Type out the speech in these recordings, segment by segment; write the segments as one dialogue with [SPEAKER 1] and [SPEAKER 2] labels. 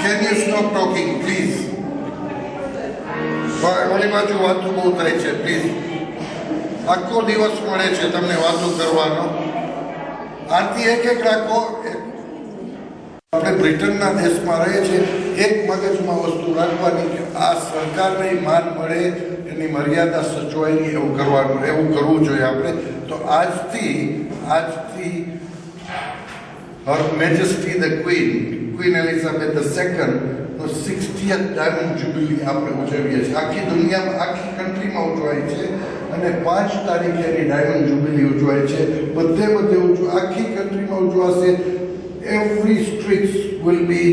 [SPEAKER 1] Can you stop talking, please? મારી બાજુ વાતો બહુ થાય છે, પ્લીઝ. આખો દિવસ મળે છે તમને વાતો કરવાનો. આરતી એક રાખો. આપણે બ્રિટનના દેશમાં રહે છે, એક મગજમાં વસ્તુ રાખવાની કે આ સરકારને માન મળે, એની મર્યાદા સચવાય એવું કરવાનું, એવું કરવું જોઈએ આપણે. તો આજથી Her Majesty the Queen Elizabeth II નો 60th ડાયમંડ જ્યુબિલી આપણે ઉજવીએ છીએ. આખી દુનિયામાં, આખી કન્ટ્રીમાં ઉજવાય છે અને 5 તારીખે એની ડાયમંડ જ્યુબિલી ઉજવાય છે. બધે આખી કન્ટ્રીમાં ઉજવાશે. Every streets will be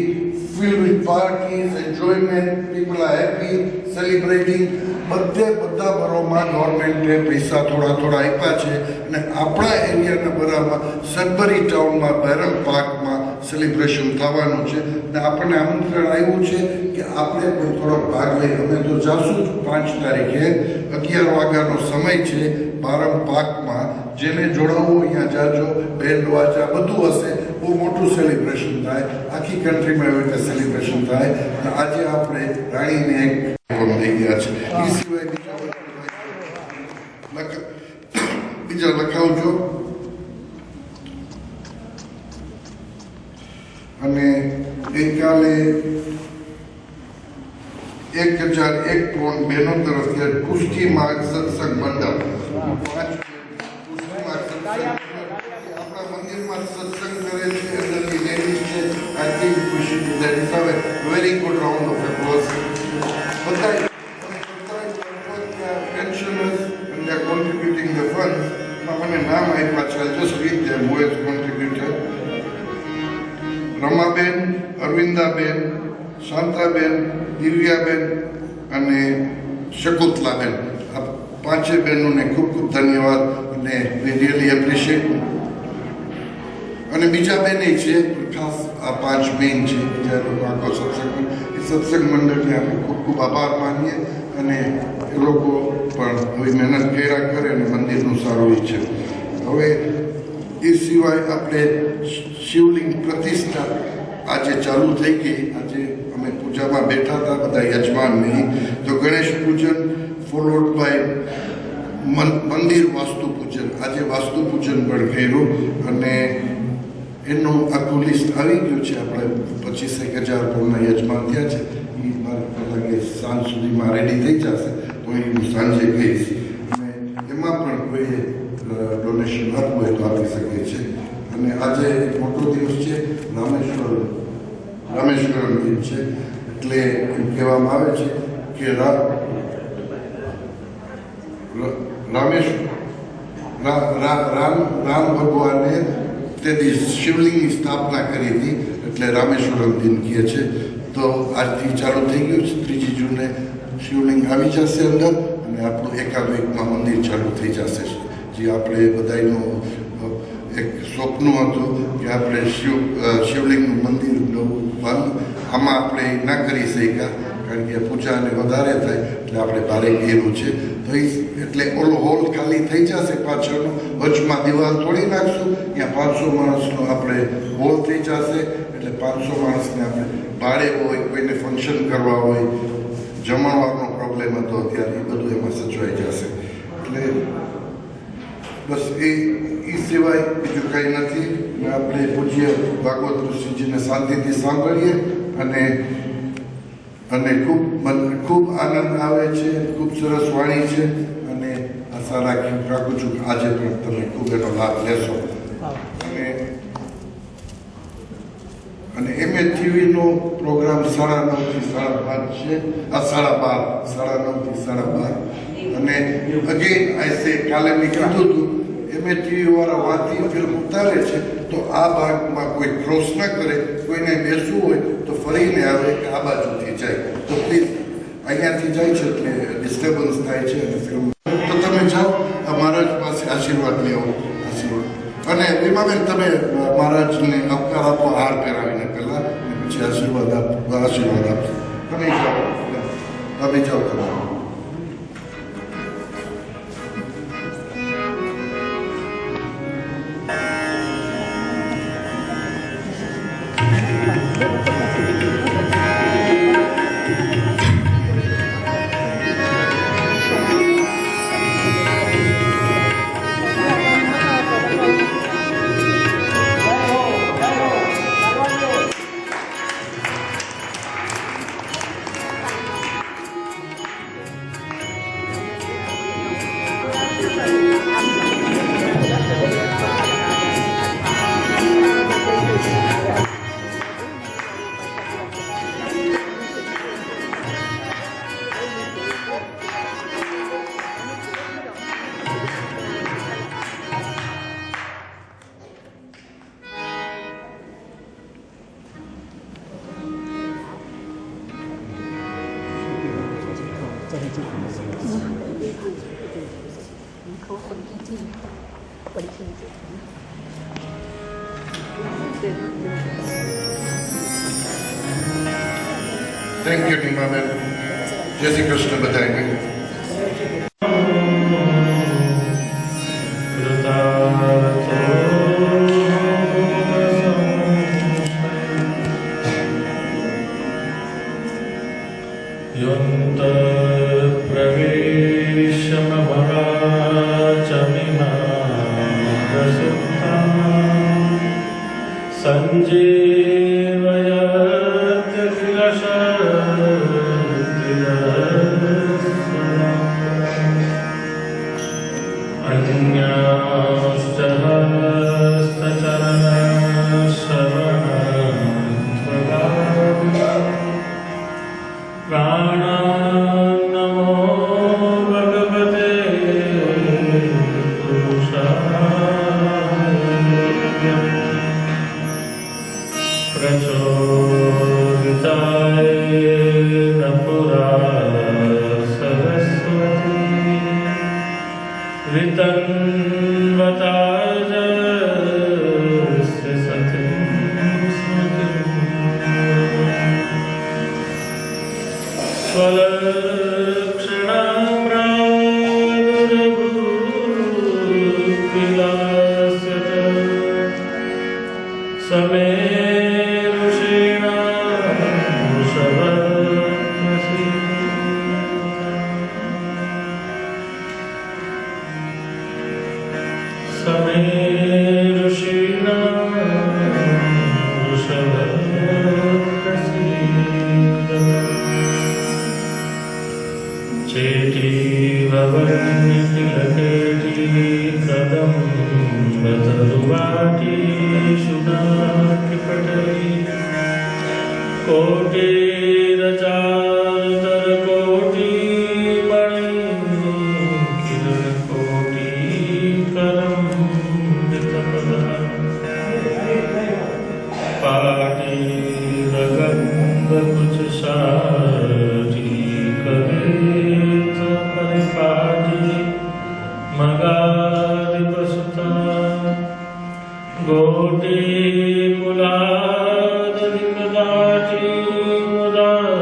[SPEAKER 1] filled with parties, enjoyment, people are happy, celebrating. બધા બરોમાં ગવર્મેન્ટે પૈસા થોડા આપ્યા છે અને આપણા એરિયાના બરાબર સનબરી ટાઉનમાં બેરલ પાર્કમાં સેલિબ્રેશન થવાનું છે અને આપણને આમંત્રણ આવ્યું છે કે આપણે પણ થોડો ભાગ લઈએ. અમે તો જાશું જ 5 તારીખે 11 વાગ્યાનો સમય છે બારમ પાર્કમાં. જેને જોડાવવું અહીંયા જાજો. બેન્ડ વાજા બધું હશે. બહુ મોટું સેલિબ્રેશન થાય. આખી કન્ટ્રીમાં એવી રીતે સેલિબ્રેશન થાય. અને આજે આપણે રાણીને એક થઈ ગયા છે. એ સિવાય બીજા લખાવજો. અને ગઈકાલે 1001 પોઈન્ટ બહેનો તરફથી પુષ્ટિ માર્ગ સત્સંગ મંડળ આપણા મંદિરમાં સત્સંગ કરે છે. અંદરની લેડીઝ છે. I think we should that is a very good round of applause. બધા pensioners and they are contributing the funds. મને નામ આપ્યા છે. I'll just read them who has contributed. Ramaben, અરવિંદાબેન, Shantaben, દિવ્યાબેન અને શકુતલાબેન. આ 5 બહેનોને ખૂબ ધન્યવાદ અને we really appreciate. અને બીજા બેને છે ખાસ આ 5 બેન છે બીજા લોકો આખો સત્સંગ મંડળને આપણે ખૂબ આભાર માનીએ અને એ લોકો પણ હવે મહેનત કર્યા કરે અને મંદિરનું સારું છે. હવે એ સિવાય આપણે શિવલિંગ પ્રતિષ્ઠા આજે ચાલુ થઈ ગઈ. આજે અમે પૂજામાં બેઠા હતા બધા યજમાન નહીં. તો ગણેશ પૂજન ફોલોડ બાય મંદિર વાસ્તુ પૂજન. આજે વાસ્તુ પૂજન પણ કર્યું અને એનું આખું લિસ્ટ આવી ગયું છે. આપણે 25,000 પોળના યજમાન થયા છે. એ મારે લાગે સાંજ સુધીમાં રેડી થઈ જશે તો એ હું સાંજે કહીશ. અને એમાં પણ કોઈ ડોનેશન આપવું હોય તો આપી શકે છે. અને આજે એક મોટો દિવસ છે. રામેશ્વરમ દિન છે. એટલે એમ કહેવામાં આવે છે કે રામ ભગવાને તે દિવસ શિવલિંગની સ્થાપના કરી હતી એટલે રામેશ્વરમ દિન કહે છે. તો આજથી ચાલુ થઈ ગયું છે. 3 જૂને શિવલિંગ આવી જશે અંદર અને આપણું એકાદ-એકમાં મંદિર ચાલુ થઈ જશે. જે આપણે બધાનું એક સ્વપ્ન હતું કે આપણે શિવલિંગનું મંદિર બંધ આમાં આપણે ના કરી શક્યા કારણ કે પૂજાને વધારે થાય એટલે આપણે ભારે ઘેરું છે. તો એટલે ઓલો હોલ ખાલી થઈ જશે પાછળનો. વચમાં દિવાલ તોડી નાખશું. ત્યાં 500 માણસનો આપણે હોલ થઈ જશે. એટલે 500 માણસને આપણે ભાડે હોય, કોઈને ફંક્શન કરવા હોય, જમણવારનો પ્રોબ્લેમ હતો અત્યારે એ બધું એમાં સચવાઈ જશે. એટલે બસ એ સિવાય બીજું કંઈ નથી. આપણે પૂજ્ય ભાગવત ઋષિજીને શાંતિથી સાંભળીએ અને ખૂબ આનંદ આવે છે. ખૂબ સરસ વાણી છે અને આશા રાખું છું કે આજે પણ તમે ખૂબ એનો લાભ લેશો. અને MHTVનો પ્રોગ્રામ 9:30 થી 12:30 છે. 9:30 થી 12:30. અને અગેન આઈ સે કાલે મેં કીધું હતું MHTV વાળા વાંચી ફિલ્મ ઉતારે છે તો આ ભાગમાં કોઈ ક્રોસ ન કરે. કોઈને બેસવું હોય તો ફરીને આવે કે આ બાજુથી જાય. તો પ્લીઝ અહીંયાથી જાય છે એટલે ડિસ્ટર્બન્સ થાય છે અને ફિલ્મ તો તમે જાઓ મહારાજ પાસે આશીર્વાદ લેવો. આશીર્વાદ. અને વિમાબેન તમે મહારાજને આવકાર આપો હાર પહેરાવીને પહેલાં પછી આશીર્વાદ આપશો. તમે જાઓ તમે. Thank you Nimaben. જય શ્રી કૃષ્ણ બધાને.
[SPEAKER 2] गोटी कुलाद निकदाची मुदा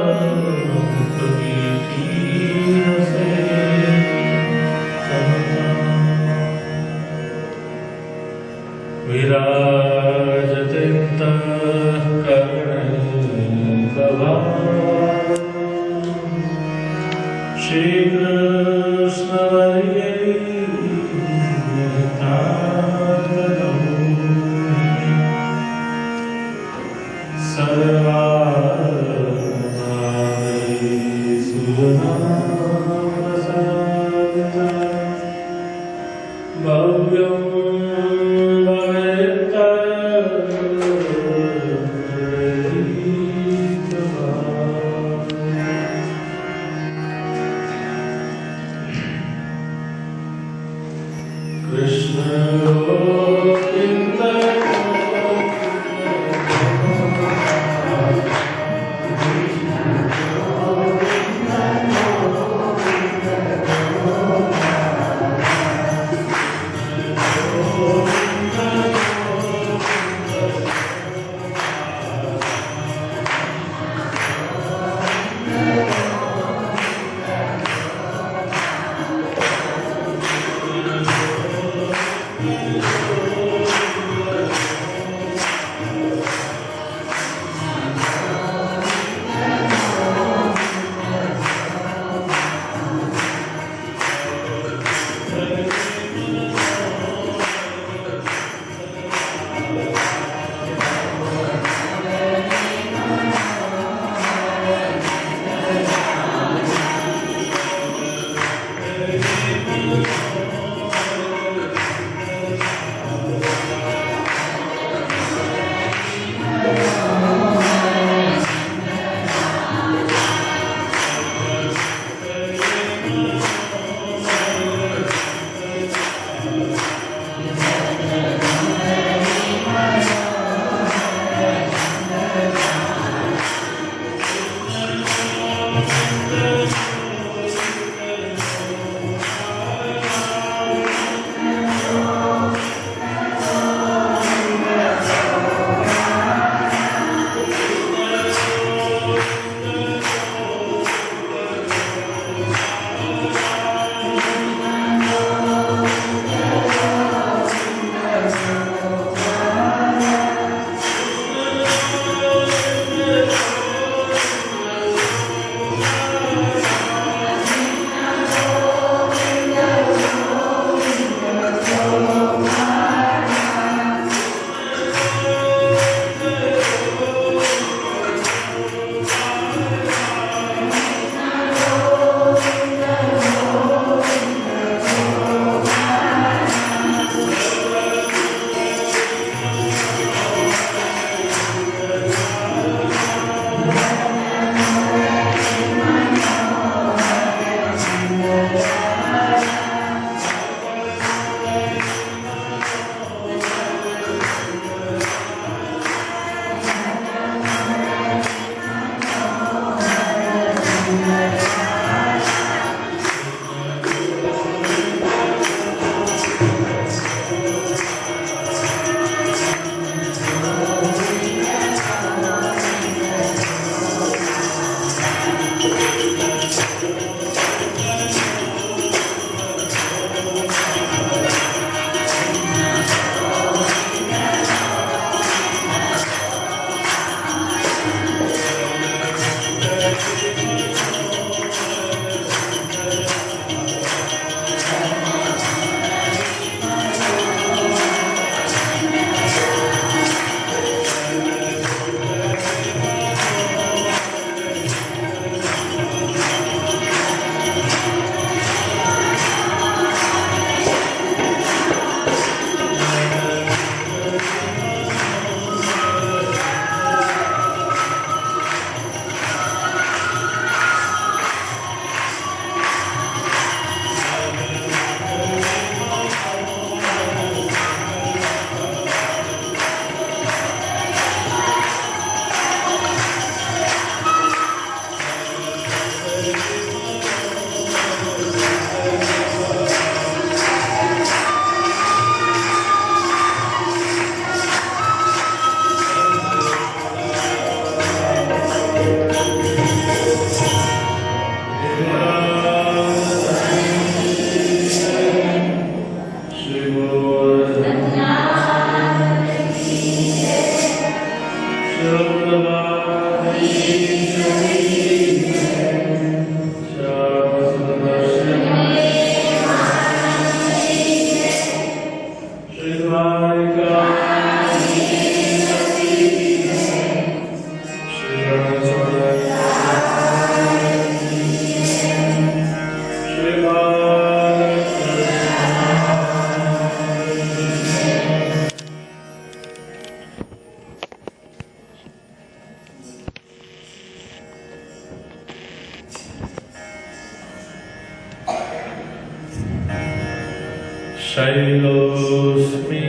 [SPEAKER 2] शैलोस्मि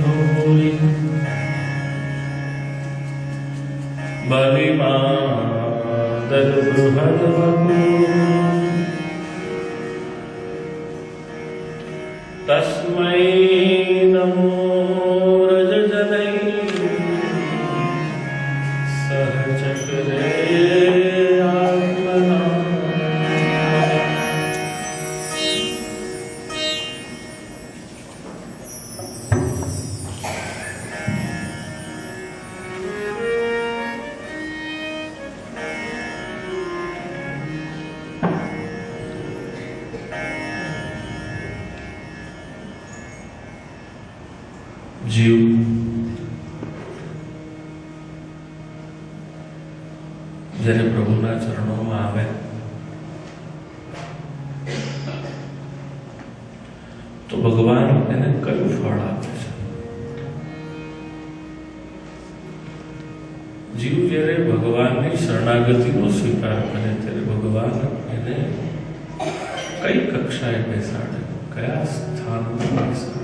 [SPEAKER 2] भूरि बलिमादद्बृहद्वपु तस्मै नमो रजजनै सहचक्रे आत्मना जीव જ્યારે પ્રભુના ચરણોમાં આવે તો ભગવાન એને કયું ફળ આપે છે? જીવ જ્યારે ભગવાનની શરણાગતિનો સ્વીકાર કરે ત્યારે ભગવાન એને કઈ કક્ષાએ બેસાડે, કયા સ્થાનમાં બેસાડે?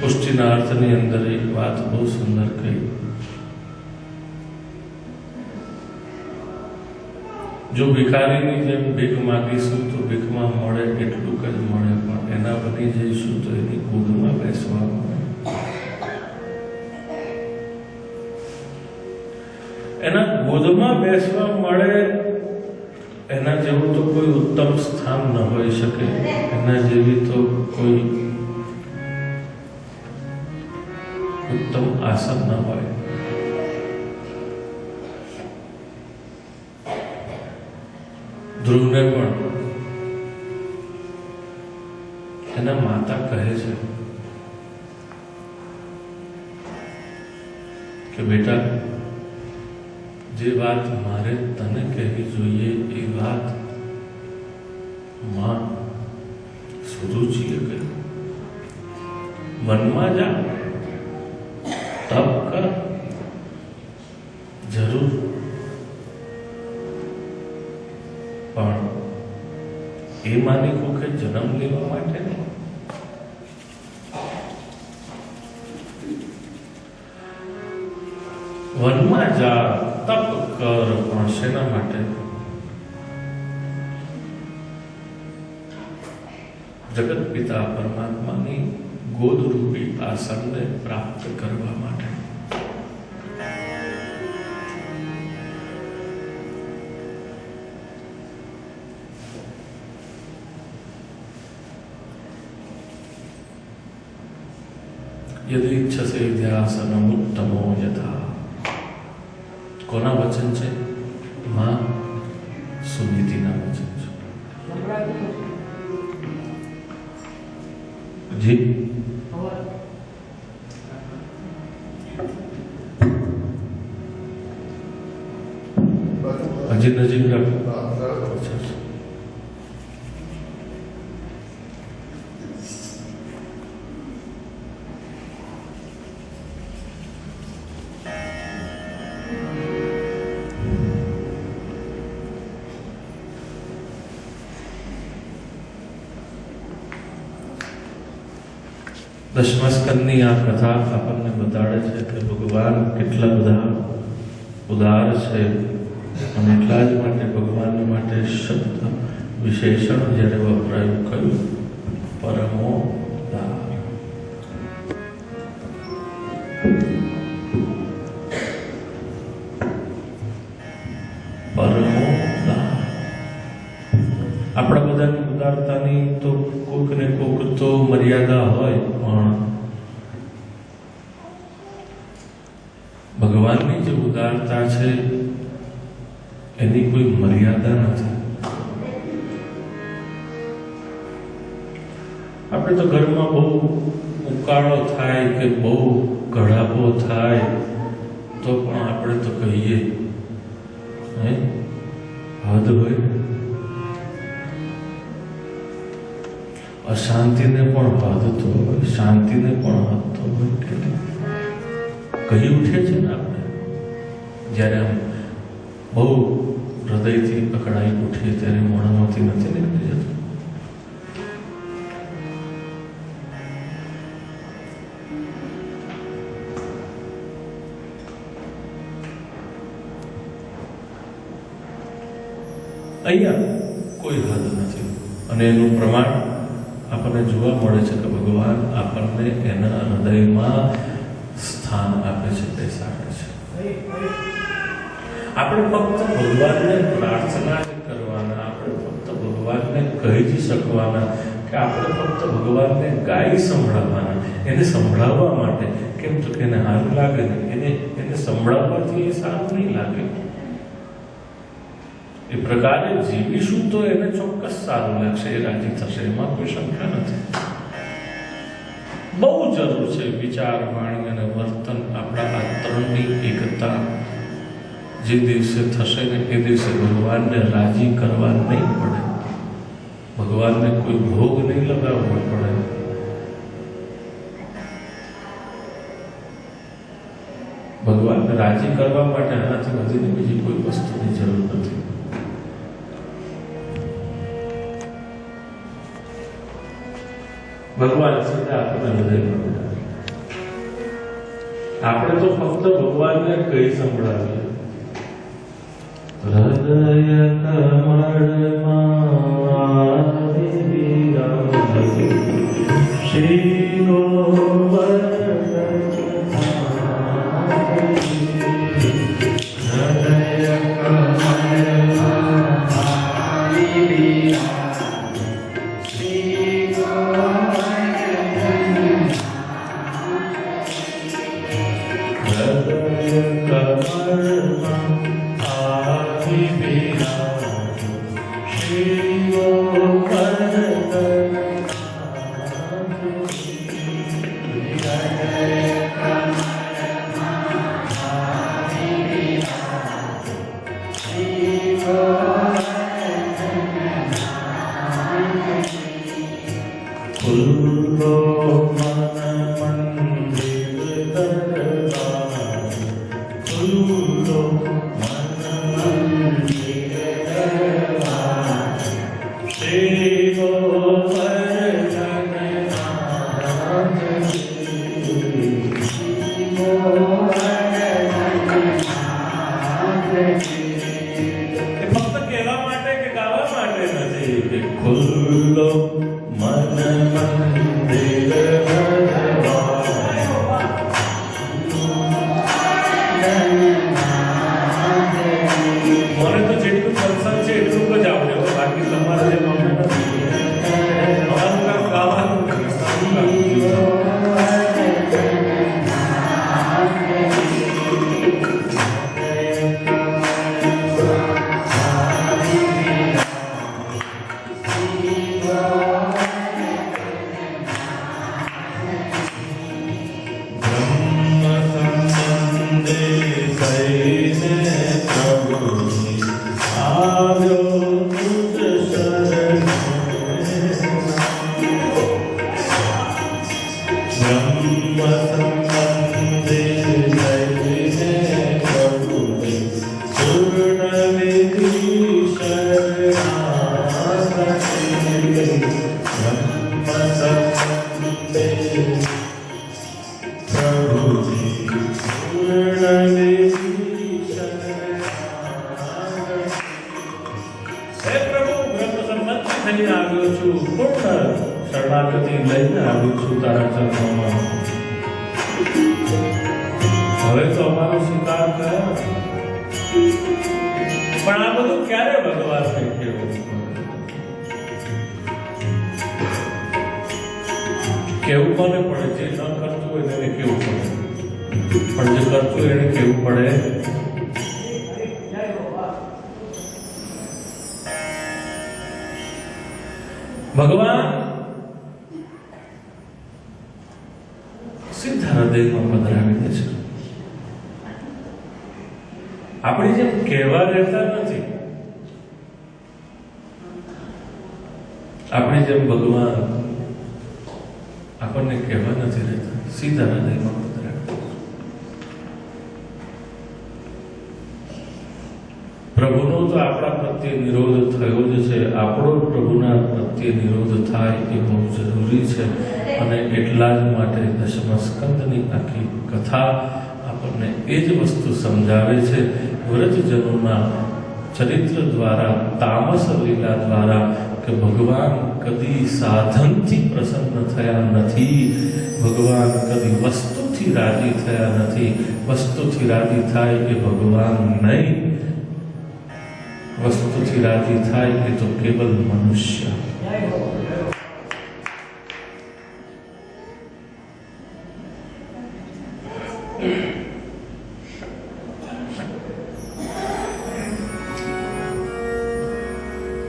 [SPEAKER 2] પુષ્ટિના અર્થની અંદર એક વાત બહુ સુંદર કહી, જો ભિખારીની જેમ ભીખ માગીશું તો ભીખમાં મળે એટલું જ મળે, પણ એના બની જઈશું તો એની ગોદમાં બેસવા મળે. એના ગોદમાં બેસવા મળે એના જેવું તો કોઈ ઉત્તમ સ્થાન ન હોઈ શકે, એના જેવી તો કોઈ ઉત્તમ આસન ન હોય. ધ્રુવને પણ એના માતા કહે છે કે બેટા, જે વાત મારે તને કહેવી જોઈએ એ વાત માં સુરુચિએ કહી. વનમાં જા, તપ કર, જરૂર, પણ એ માની કોકે જન્મ લેવા માટે નહીં. વનમાં જા, તપ કર, પણ શેના માટે? જગત પિતા પરમાત્માની ગોદરૂપી આસનને પ્રાપ્ત કરવા માટે. યદિ ઇચ્છસે ધ્યાસનમ ઉત્તમો યથા. કોના વચન છે? માં સુનીતિના વચન છે. જી હજી નજીક રાખો. દશમા સ્કંદની આ કથા આપણને બતાડે છે કે ભગવાન કેટલા બધા ઉદાર છે, અને એટલા જ માટે ભગવાન માટે શબ્દ વિશેષણ જ્યારે વપરાયું કહ્યું પરમો દાર. પરમો દાર. આપણા બધાની ઉદારતાની તો કોક ને કોક તો મર્યાદા હોય, પણ ભગવાનની જે ઉદારતા છે એની કોઈ મર્યાદા નથી. આપણે તો ઘરમાં બહુ ઉકાળો થાય કે બહુ ઘડાપો થાય તો પણ આપણે તો કહીએ હદ હોય. અશાંતિને પણ હદ તો હોય, શાંતિને પણ હદ તો હોય. કહી ઉઠે છે ને આપણે, જ્યારે આમ બહુ હૃદયથી અકળાઈ ઉઠીએ ત્યારે મોઢામાંથી નથી નીકળી જતું. અહીંયા કોઈ હદ નથી, અને એનું પ્રમાણ આપણને જોવા મળે છે કે ભગવાન આપણને એના હૃદયમાં સ્થાન આપે છે, બેસાડે છે. આપણે ફક્ત ભગવાનને પ્રાર્થના જ કરવાના, આપણે ફક્ત ભગવાનને કહી જ શકવાના, કે આપણે ફક્ત ભગવાનને ગાઈ સંભળાવવાના. એને સંભળાવવા માટે, કેમ તો કે એને સારું લાગે ને, એને સંભળાવવાથી એ સારું નહીં લાગે. એ પ્રકારે જીવીશું તો એને ચોક્કસ સારું લાગશે, એ રાજી થશે, એમાં કોઈ શંકા નથી. બહુ જરૂર છે વિચાર, વાણી અને વર્તન, આપણા આ ત્રણની એકતા જે દિવસે થશે ને એ દિવસે ભગવાનને રાજી કરવા નહીં પડે, ભગવાનને કોઈ ભોગ નહીં લગાવવો પડે. ભગવાનને રાજી કરવા માટે આનાથી વધીને બીજી કોઈ વસ્તુની જરૂર નથી. ભગવાન સીધા આપણને હૃદય, આપણે તો ફક્ત ભગવાનને કહી સંભળાવીએ. હૃદય કમળમાં શ્રી ગોવર્ધન શરણાગતિ લઈને આવ્યો છું તારા ચરણોમાં. હવે તો અમારો સ્વીકાર કર. પણ આ બધું ક્યારે ભગવાનને કહેવું? કેવું કોને પડે? જે ન કરતું હોય એને કેવું પડે, પણ જે કરતું હોય એને કેવું પડે. ભગવાન સીધા હૃદયમાં પધરાવી દે છે. આપણી જેમ કહેવા રહેતા નથી. આપણી જેમ ભગવાન આપણને કહેવા નથી રહેતા, સીધા હૃદયમાં પધરાવી દે છે. પ્રભુનો તો આપણા પ્રત્યે નિરોધ થયો જ છે. આપણો પ્રભુના પ્રત્યે નિરોધ થાય એ બહુ જરૂરી છે. અને એટલા જ માટે દશમસ્કંદની આખી કથા આપણને એ જ વસ્તુ સમજાવે છે. વ્રજજનોના ચરિત્ર દ્વારા, તામસ લીલા દ્વારા, કે ભગવાન કદી સાધનથી પ્રસન્ન થયા નથી, ભગવાન કદી વસ્તુથી રાજી થયા નથી. વસ્તુથી રાજી થાય એ ભગવાન નહીં, વસ્તુથી રાજી થાય એ તો કેવલ મનુષ્ય.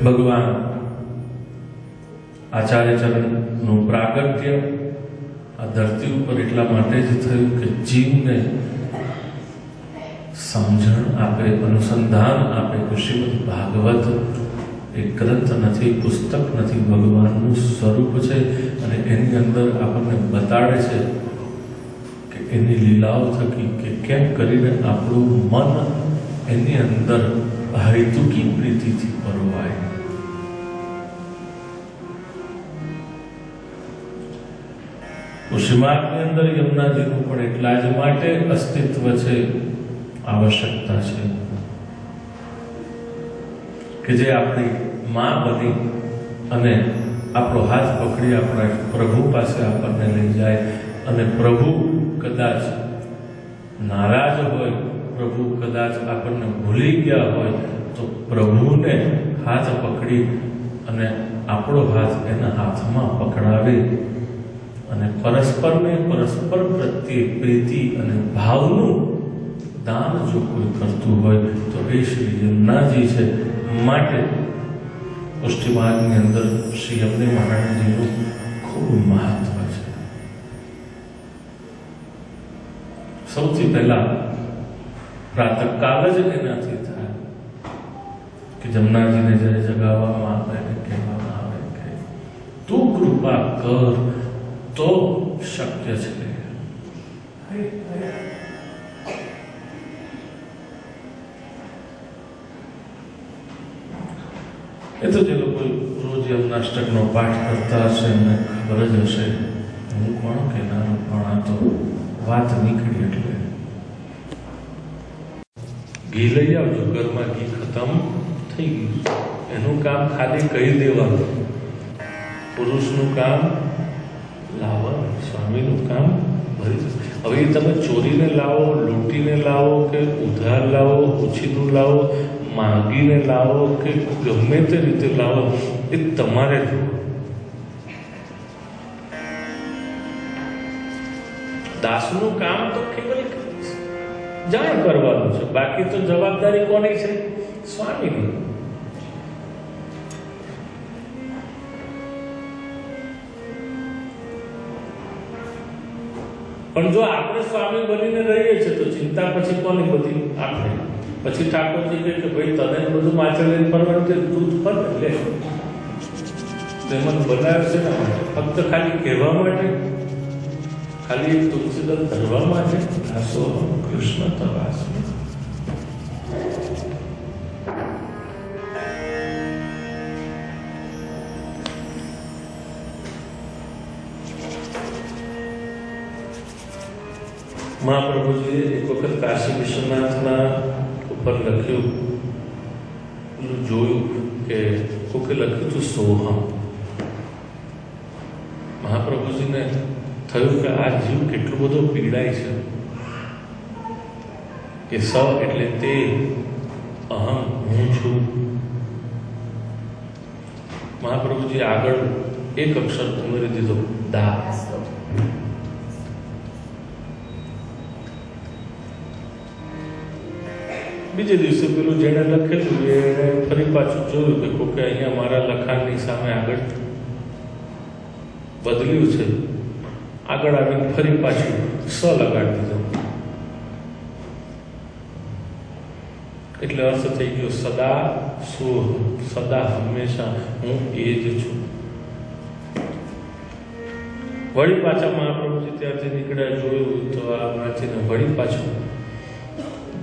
[SPEAKER 2] ભગવાન આચાર્ય ચરણનું પ્રાગટ્ય આ ધરતી ઉપર એટલા માટે જ થયું કે જીવને સમજણ આપે, અનુસંધાન આપે કે શ્રીમદ ભાગવત એક ગ્રંથ નથી, પુસ્તક નથી, ભગવાનનું સ્વરૂપ છે. અને એની અંદર આપણને બતાડે છે કે એની લીલાઓ થકી કે કેમ કરીને આપણું મન એની અંદર હૈતુકી પ્રીતિથી પરોવાય. શ્રીમાર્ગની અંદર યમુનાજીનું પણ એટલા જ માટે અસ્તિત્વ છે, આવશ્યકતા છે કે જે આપણી માં બની અને આપણો હાથ પકડી આપણા પ્રભુ પાસે આપણને લઈ જાય. અને પ્રભુ કદાચ નારાજ હોય, પ્રભુ કદાચ આપણને ભૂલી ગયા હોય, તો પ્રભુને હાથ પકડી અને આપણો હાથ એના હાથમાં પકડાવે અને પરસ્પરને પરસ્પર પ્રત્યે પ્રીતિ અને ભાવનું દાન જો કોઈ કરતું હોય તો એ શ્રી યમુનાજી છે. માટે પુષ્ટિમાર્ગની અંદર શ્રી યમુને મહારાજજીનું ખૂબ મહત્વ છે. સૌથી પહેલા પ્રાતઃકાલ જ એનાથી થાય કે જમનાજીને જ્યારે જગાવવામાં આવે અને કહેવામાં આવે કે તું કૃપા કર તો શક્ય છે. એ તો જે લોકો રોજ યમનાષ્ટકનો પાઠ કરતા હશે એમને ખબર જ હશે. હું કોણ કહેનારો, પણ આ તો વાત નીકળી એટલે ઘી લઈ આવજો. ઘરમાં ઘી ખતમ થઈ ગયું. એનું કામ ખાલી કહી દેવાનું. પુરુષનું કામ લાવવાનું, સ્વામીનું કામ ભરી જશે. હવે એ તમે ચોરીને લાવો, લૂંટીને લાવો, કે ઉધાર લાવો, ઓછીનું લાવો, માંગીને લાવો, કે ગમે તે રીતે લાવો, એ તમારે જોવું. દાસનું કામ તો કેવલ જાણ કરવાનું છે, બાકી તો જવાબદારી કોની છે? સ્વામીની. પણ જો આપણે સ્વામી બનીને રહીએ છીએ તો ચિંતા પછી કોની બધી? આપણે. પછી ઠાકોરજી કહે કે ભાઈ તને બધું માચડીને ફરવાનું છે, તું જ ફર લે. તેમાં બનાવે છે ને ફક્ત ખાલી કહેવા માટે, ખાલી એક તુલસીદલ ધરવા માટે. આસો કૃષ્ણ તવાસ. મહાપ્રભુજીએ એક વખત કાશી વિશ્વનાથના ઉપર લખ્યું, જોયું કે કોકે લખ્યું હતું સોહમ. મહાપ્રભુજીને થયું કે આ જીવ કેટલો બધો પીડાય છે. કે સ એટલે તે, અહમ હું છું. મહાપ્રભુજી આગળ એક અક્ષર ઉમેરી દીધો, દા. બીજે દિવસે પેલું જેણે લખેલું એણે ફરી પાછું જોયું કે કોકે અહીંયા મારા લખાણની સામે આગળ બદલ્યું છે, આગળ આવીને ફરી પાછું લગાડી દીધો. એટલે અર્થ થઈ ગયો સદા સદા હંમેશા હું એ જ છું. વળી પાછા મહાપ્રભુજી ત્યારથી નીકળ્યા જોયું તો આ વાંચીને વળી પાછું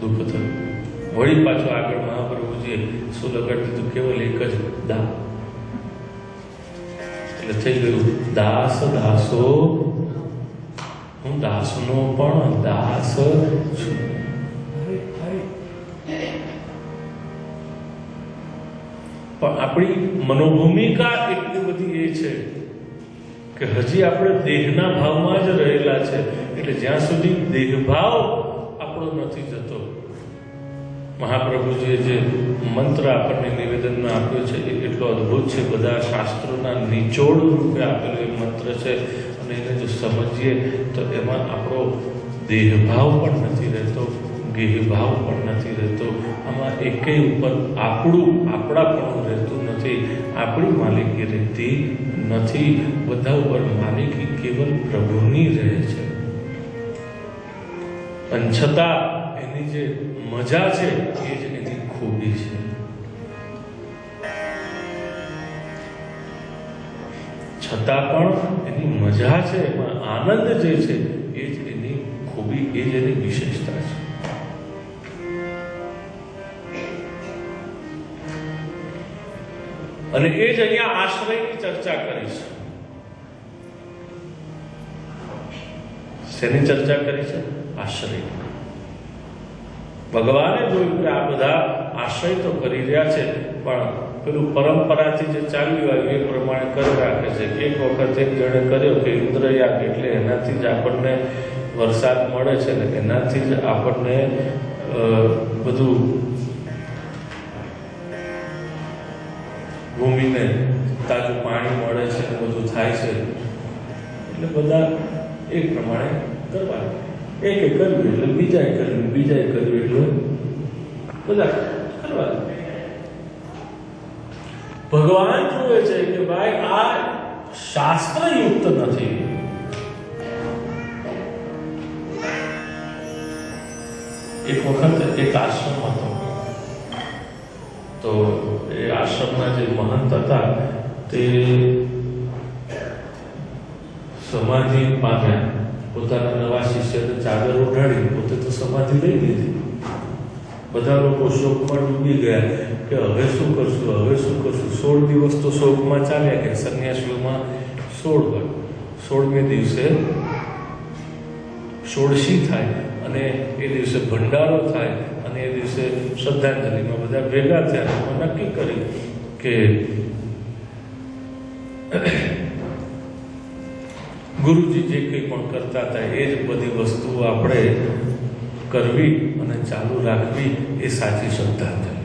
[SPEAKER 2] દુઃખ થયું. વળી પાછું આગળ મહાપ્રભુજીએ શું લગાડી દીધું? કેવલ એક જ દા. એટલે થઈ ગયું દાસ દાસો, હું દાસનો પણ દાસ છું. પણ આપણી મનોભૂમિકા એટલી બધી એ છે કે હજી આપણે દેહના ભાવમાં જ રહેલા છે. એટલે જ્યાં સુધી દેહભાવ આપણો નથી જતો, મહાપ્રભુજીએ જે મંત્ર આપણને નિવેદનમાં આપ્યો છે એ એટલો અદ્ભુત છે. બધા શાસ્ત્રોના નિચોડ રૂપે આપેલો એ મંત્ર છે અને એને જો સમજીએ તો એમાં આપણો દેહભાવ પણ નથી રહેતો, ગેહભાવ પણ નથી રહેતો. આમાં એકેય ઉપર આપણાપણું રહેતું નથી, આપણી માલિકી રહેતી નથી. બધા ઉપર માલિકી કેવલ પ્રભુની રહે છે. અને છતાં એની જે મજા છે એ જ એની ખૂબી છે. છતાં પણ એની મજા છે, એમાં આનંદ જે છે એ જ એની ખૂબી, એ જ એની વિશેષતા છે. અને એ જ અહીંયા આશ્રયની ચર્ચા કરી છે. શેની ચર્ચા કરી છે? આશ્રય. ભગવાને જોયું કે આ બધા આશ્રય તો કરી રહ્યા છે પણ પેલું પરંપરાથી જે ચાલ્યું આવ્યું એ પ્રમાણે કરી રાખે છે. એક વખત એક જણે કર્યો કે ઇન્દ્રયાગ, એટલે એનાથી જ આપણને વરસાદ મળે છે ને એનાથી જ આપણને બધું ભૂમિને તાજું પાણી મળે છે ને બધું થાય છે. એટલે બધા એક પ્રમાણે કરવા, એકે કર્યું એટલે બીજાએ કર્યું, બીજાએ કર્યું એટલે બધા કરવા. ભગવાન જુએ છે કે ભાઈ આ શાસ્ત્રયુક્ત નથી. એક વખત એક આશ્રમ હતો, તો એ આશ્રમના જે મહંત હતા તે સમાધિ પામ્યા. પોતાના નવા શિષ્યને ચાદર ઓઢાડી પોતે તો સમાધિ લઈ લીધી. બધા લોકો શોકમાં ડૂબી ગયા કે હવે શું કરશું, હવે શું કરશું. 16 દિવસ તો શોકમાં ચાલ્યા ગયા. સંન્યાસીઓમાં 16 હોય. 16મે દિવસે ષોડશી થાય અને એ દિવસે ભંડારો થાય અને એ દિવસે શ્રદ્ધાંજલિમાં બધા ભેગા થયા. એમાં નક્કી કર્યું કે ગુરુજી જે કંઈ પણ કરતા હતા એ જ બધી વસ્તુઓ આપણે કરવી અને ચાલુ રાખવી, એ સાચી શ્રદ્ધાંજલિ.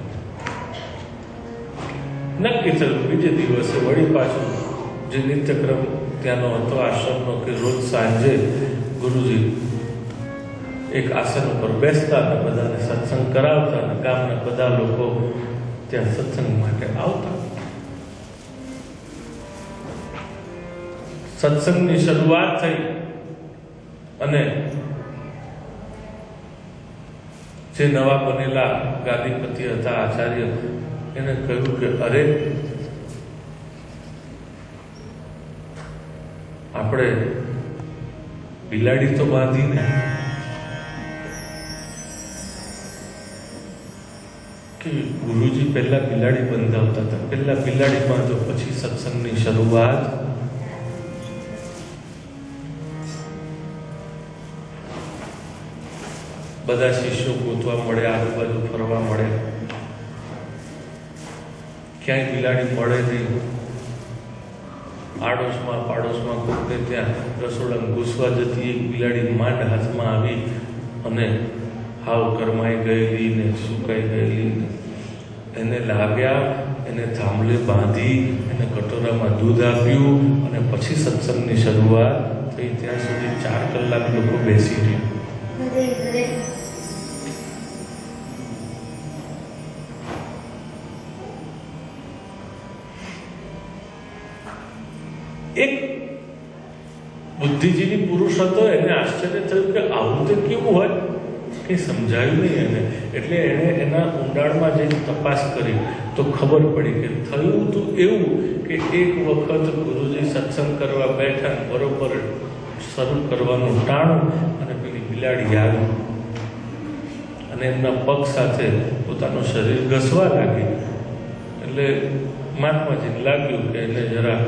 [SPEAKER 2] નક્કી થયું. બીજે દિવસે વળી પાછું જે નિત્યક્રમ ત્યાંનો હતો આશ્રમનો કે રોજ સાંજે ગુરુજી એક આસન ઉપર બેસતા અને બધાને સત્સંગ કરાવતા અને ગામના બધા લોકો ત્યાં સત્સંગ માટે આવતા. સત્સંગની શરૂઆત થઈ અને જે નવા બનેલા ગાદીપતિ હતા આચાર્ય, એને કહ્યું કે અરે આપણે બિલાડી તો બાંધીને કે ગુરુજી પહેલા બિલાડી બંધાવતા હતા, પહેલા બિલાડી બાંધો પછી સત્સંગની શરૂઆત. બધા શિષ્યો ગોતવા મળ્યા, આજુબાજુ ફરવા મળ્યા, ક્યાંય બિલાડી મળે નહીં. આડોશમાં પાડોશમાં કોઈને ત્યાં રસોડામાં ઘૂસવા જતી એક બિલાડી માંડ હાથમાં આવી અને હાવ કરમાઈ ગયેલી ને સુકાઈ ગયેલી ને એને લાવ્યા, એને થાંભલે બાંધી, એને કટોરામાં દૂધ આપ્યું અને પછી સત્સંગની શરૂઆત થઈ. ત્યાં સુધી 4 કલાક લોકો બેસી રહ્યા. બુદ્ધિજીવી પુરુષ હતો, એને આશ્ચર્ય થયું કે આવું તો કેવું હોય, કંઈ સમજાયું નહીં એને. એટલે એણે એના ઊંડાણમાં જઈને તપાસ કરી તો ખબર પડી કે થયું તો એવું કે એક વખત ગુરુજી સત્સંગ કરવા બેઠા, બરોબર શરૂ કરવાનું ટાણું અને પેલી બિલાડી આવી અને એમના પગ સાથે પોતાનું શરીર ઘસવા લાગી. એટલે મહાત્માજીને લાગ્યું કે એને જરા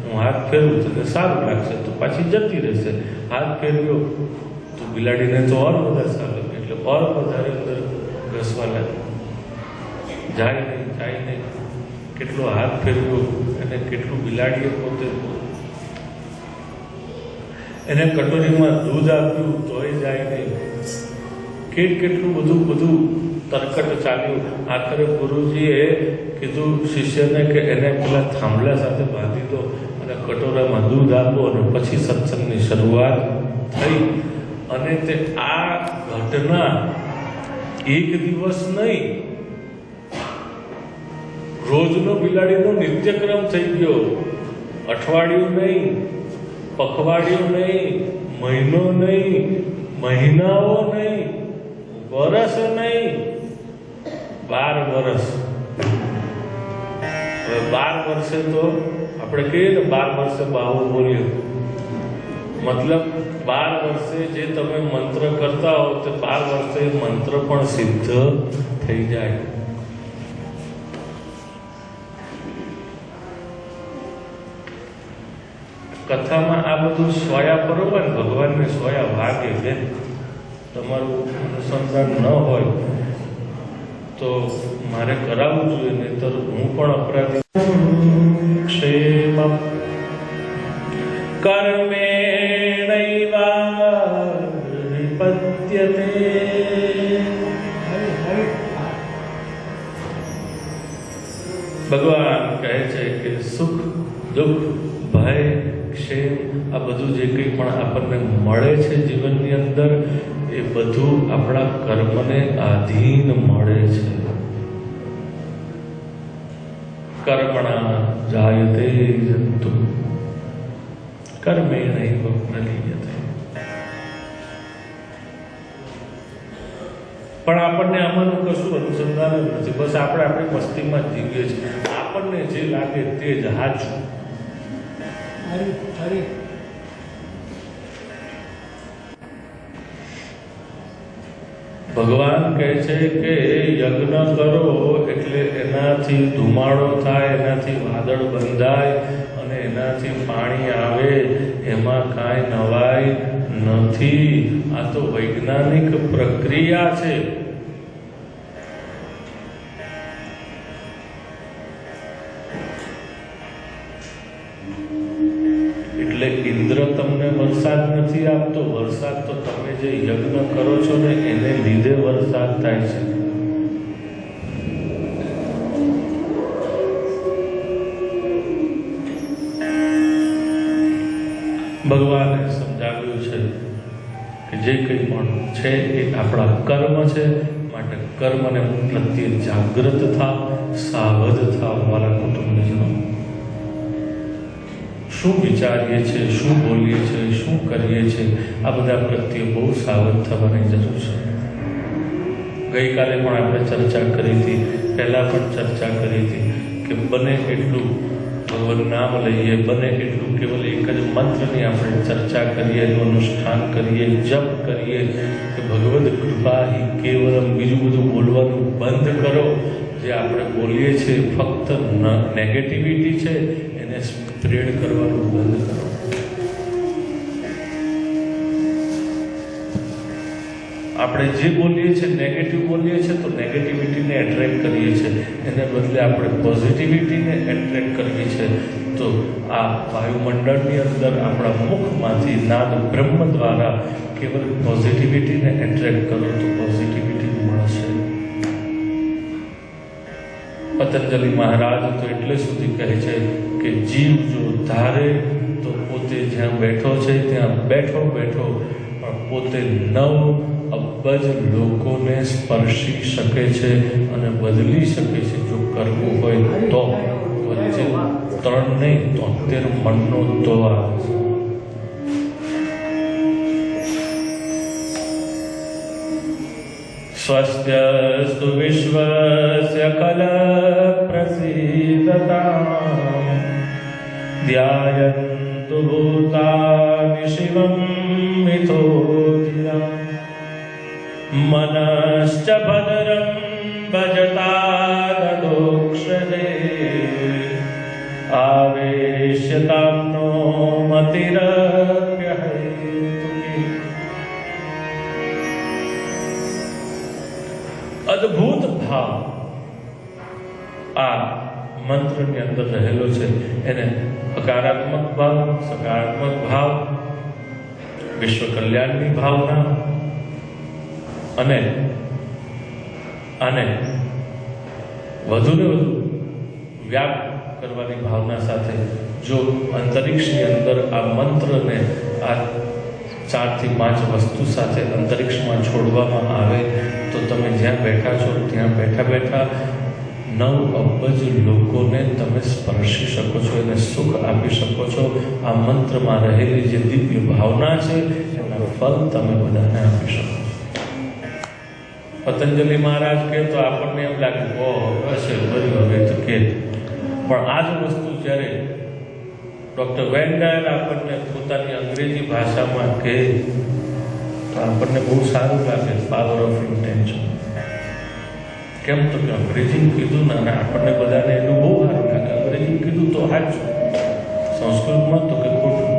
[SPEAKER 2] હું હાથ ફેરવું તો સારું લાગશે, તો પાછી જતી રહેશે. હાથ ફેરવ્યો તો બિલાડીને તો ઓર વધારે સારું, એટલે ઓર વધારે અંદર ઘસવા લાગ્યું. જાય નહીં. કેટલો હાથ ફેરવ્યો અને કેટલું બિલાડીએ પોતે એને કટોરીમાં દૂધ આપ્યું તોય જાય નહીં. કેટલું બધું તરકટ ચાલ્યું. આખરે ગુરુજીએ કીધું શિષ્યને કે એને પેલા થાંભલા સાથે બાંધી દો અને કટોરામાં દૂધ આપો, અને પછી સત્સંગની શરૂઆત થઈ. અને તે આ ઘટના એક દિવસ નહીં, રોજનો બિલાડીનો નિત્યક્રમ થઈ ગયો. અઠવાડિયું નહીં, પખવાડિયું નહીં, મહિનો નહીં, મહિનાઓ નહીં, વર્ષ નહીં, 12 વર્ષ. હવે 12 વર્ષે તો આપણે કહીએ ને 12 વર્ષે બાહુ બોલ્યો, મતલબ 12 વર્ષે જે તમે મંત્ર કરતા હો તે 12 વર્ષે મંત્ર પણ સિદ્ધ થઈ જાય. કથામાં આ બધું સોયા બરોબર, ભગવાનને સોયા વાગે છે. તમારું અનુસંધાન ન હોય તો મારે કરાવવું જોઈએ, નહીતર હું પણ અપરાધી. ક્ષેમ કર્મેણૈવાનિપત્યતે. ભગવાન કહે છે કે સુખ, દુઃખ, ભય, ક્ષેમ, આ બધું જે કંઈ પણ આપણને મળે છે જીવનની અંદર, એ બધું આપણા કર્મને આધીન મળે છે. કર્મણા જાયતે જંતુ કર્મેણૈવ પ્રલીયતે. પણ આપણને આમાંનું કશું અનુસંધાન જ નથી. બસ આપણે આપણી મસ્તીમાં જ જીવીએ છીએ. આપણને જે લાગે તે જ હાચું. ભગવાન કહે છે કે યજ્ઞ કરો એટલે એનાથી ધુમાડો થાય, એનાથી વાદળ બંધાય અને એનાથી પાણી આવે, એમાં કાંઈ નવાઈ નથી. આ તો વૈજ્ઞાનિક પ્રક્રિયા છે. એટલે ઇન્દ્ર તમને વરસાદ નથી આપતો. વરસાદ તો તમે જે યજ્ઞ કરો છો ને એને લીધે વરસાદ થાય છે. ભગવાને સમજાવ્યું છે કે જે કંઈ પણ છે એ આપણા કર્મ છે. માટે કર્મને પ્રત્યે જાગૃત થાવ, સાવધ થાવ. મારા કુટુંબીજનો, શું વિચારીએ છીએ, શું બોલીએ છીએ, શું કરીએ છીએ, આ બધા પ્રત્યે બહુ સાવધ થવાની જરૂર છે. ગઈકાલે પણ આપણે ચર્ચા કરી હતી, પહેલાં પણ ચર્ચા કરી હતી કે બને એટલું ભગવાન નામ લઈએ, બને એટલું કેવલ એક જ મંત્રની આપણે ચર્ચા કરીએ, એનું અનુષ્ઠાન કરીએ, જપ કરીએ કે ભગવદ કૃપા હિ કેવલમ. બીજું બધું બોલવાનું બંધ કરો. જે આપણે બોલીએ છીએ ફક્ત નેગેટિવિટી છે, એને સ્પ્રેડ કરવાનું બંધ કરો. આપણે જે બોલીએ છીએ નેગેટિવ બોલીએ છીએ તો નેગેટિવિટીને એટ્રેક્ટ કરીએ છીએ. એને બદલે આપણે પોઝિટિવિટીને એટ્રેક્ટ કરવી છે. તો આ વાયુમંડળની અંદર આપણા મુખમાંથી નાદ બ્રહ્મ દ્વારા કેવલ પોઝિટિવિટીને એટ્રેક્ટ કરો તો પોઝિટિવિટી મળશે. પતંજલિ મહારાજ તો એટલે સુધી કહે છે કે જીવ જો ધારે તો પોતે જ્યાં બેઠો છે ત્યાં બેઠો બેઠો પણ પોતે 9 અબજ લોકોને સ્પર્શી શકે છે અને બદલી શકે છે જો કરવું હોય તો. વચ્ચે 3 નહીં 73 મનનો તો આવે છે. स्वस्त्यस्तु विश्वस्य कलप्रसीदताम् ध्यायन्तु भूतानि शिवं मिथो धिया मनश्च भद्रं भजतादोक्षदे आवेश्यतां नो मतिरप्यहैतुकी। अद्भुत भाव आ મંત્રની અંદર રહેલો છે. એને હકારાત્મક ભાવ, સકારાત્મક ભાવ, વિશ્વ કલ્યાણની ભાવના અને આને વધુને વધુ વ્યાપ કરવાની ભાવના સાથે જો અંતરિક્ષની અંદર આ મંત્રને આ 4 થી 5 વસ્તુ સાથે અંતરિક્ષમાં છોડવામાં આવે તો તમે જ્યાં બેઠા છો ત્યાં બેઠા બેઠા 9 અબજ લોકોને તમે સ્પર્શી શકો છો, એને સુખ આપી શકો છો. આ મંત્રમાં રહેલી જે દિવ્ય ભાવના છે એના ફળ તમે બધાને આપી શકો. પતંજલિ મહારાજ કહે તો આપણને એમ લાગે ઓહ હશે બધું હવે તો કે, પણ આ જ વસ્તુ જ્યારે ડૉક્ટર વેન્ડાયર આપણને પોતાની અંગ્રેજી ભાષામાં કહે તો આપણને બહુ સારું લાગે. Power of intention. કેમ તો કે અંગ્રેજી કીધું ને અને આપણને બધાને એનું બહુ સારું લાગે. અંગ્રેજી કીધું તો સાચું, સંસ્કૃતમાં તો કે ખોટું.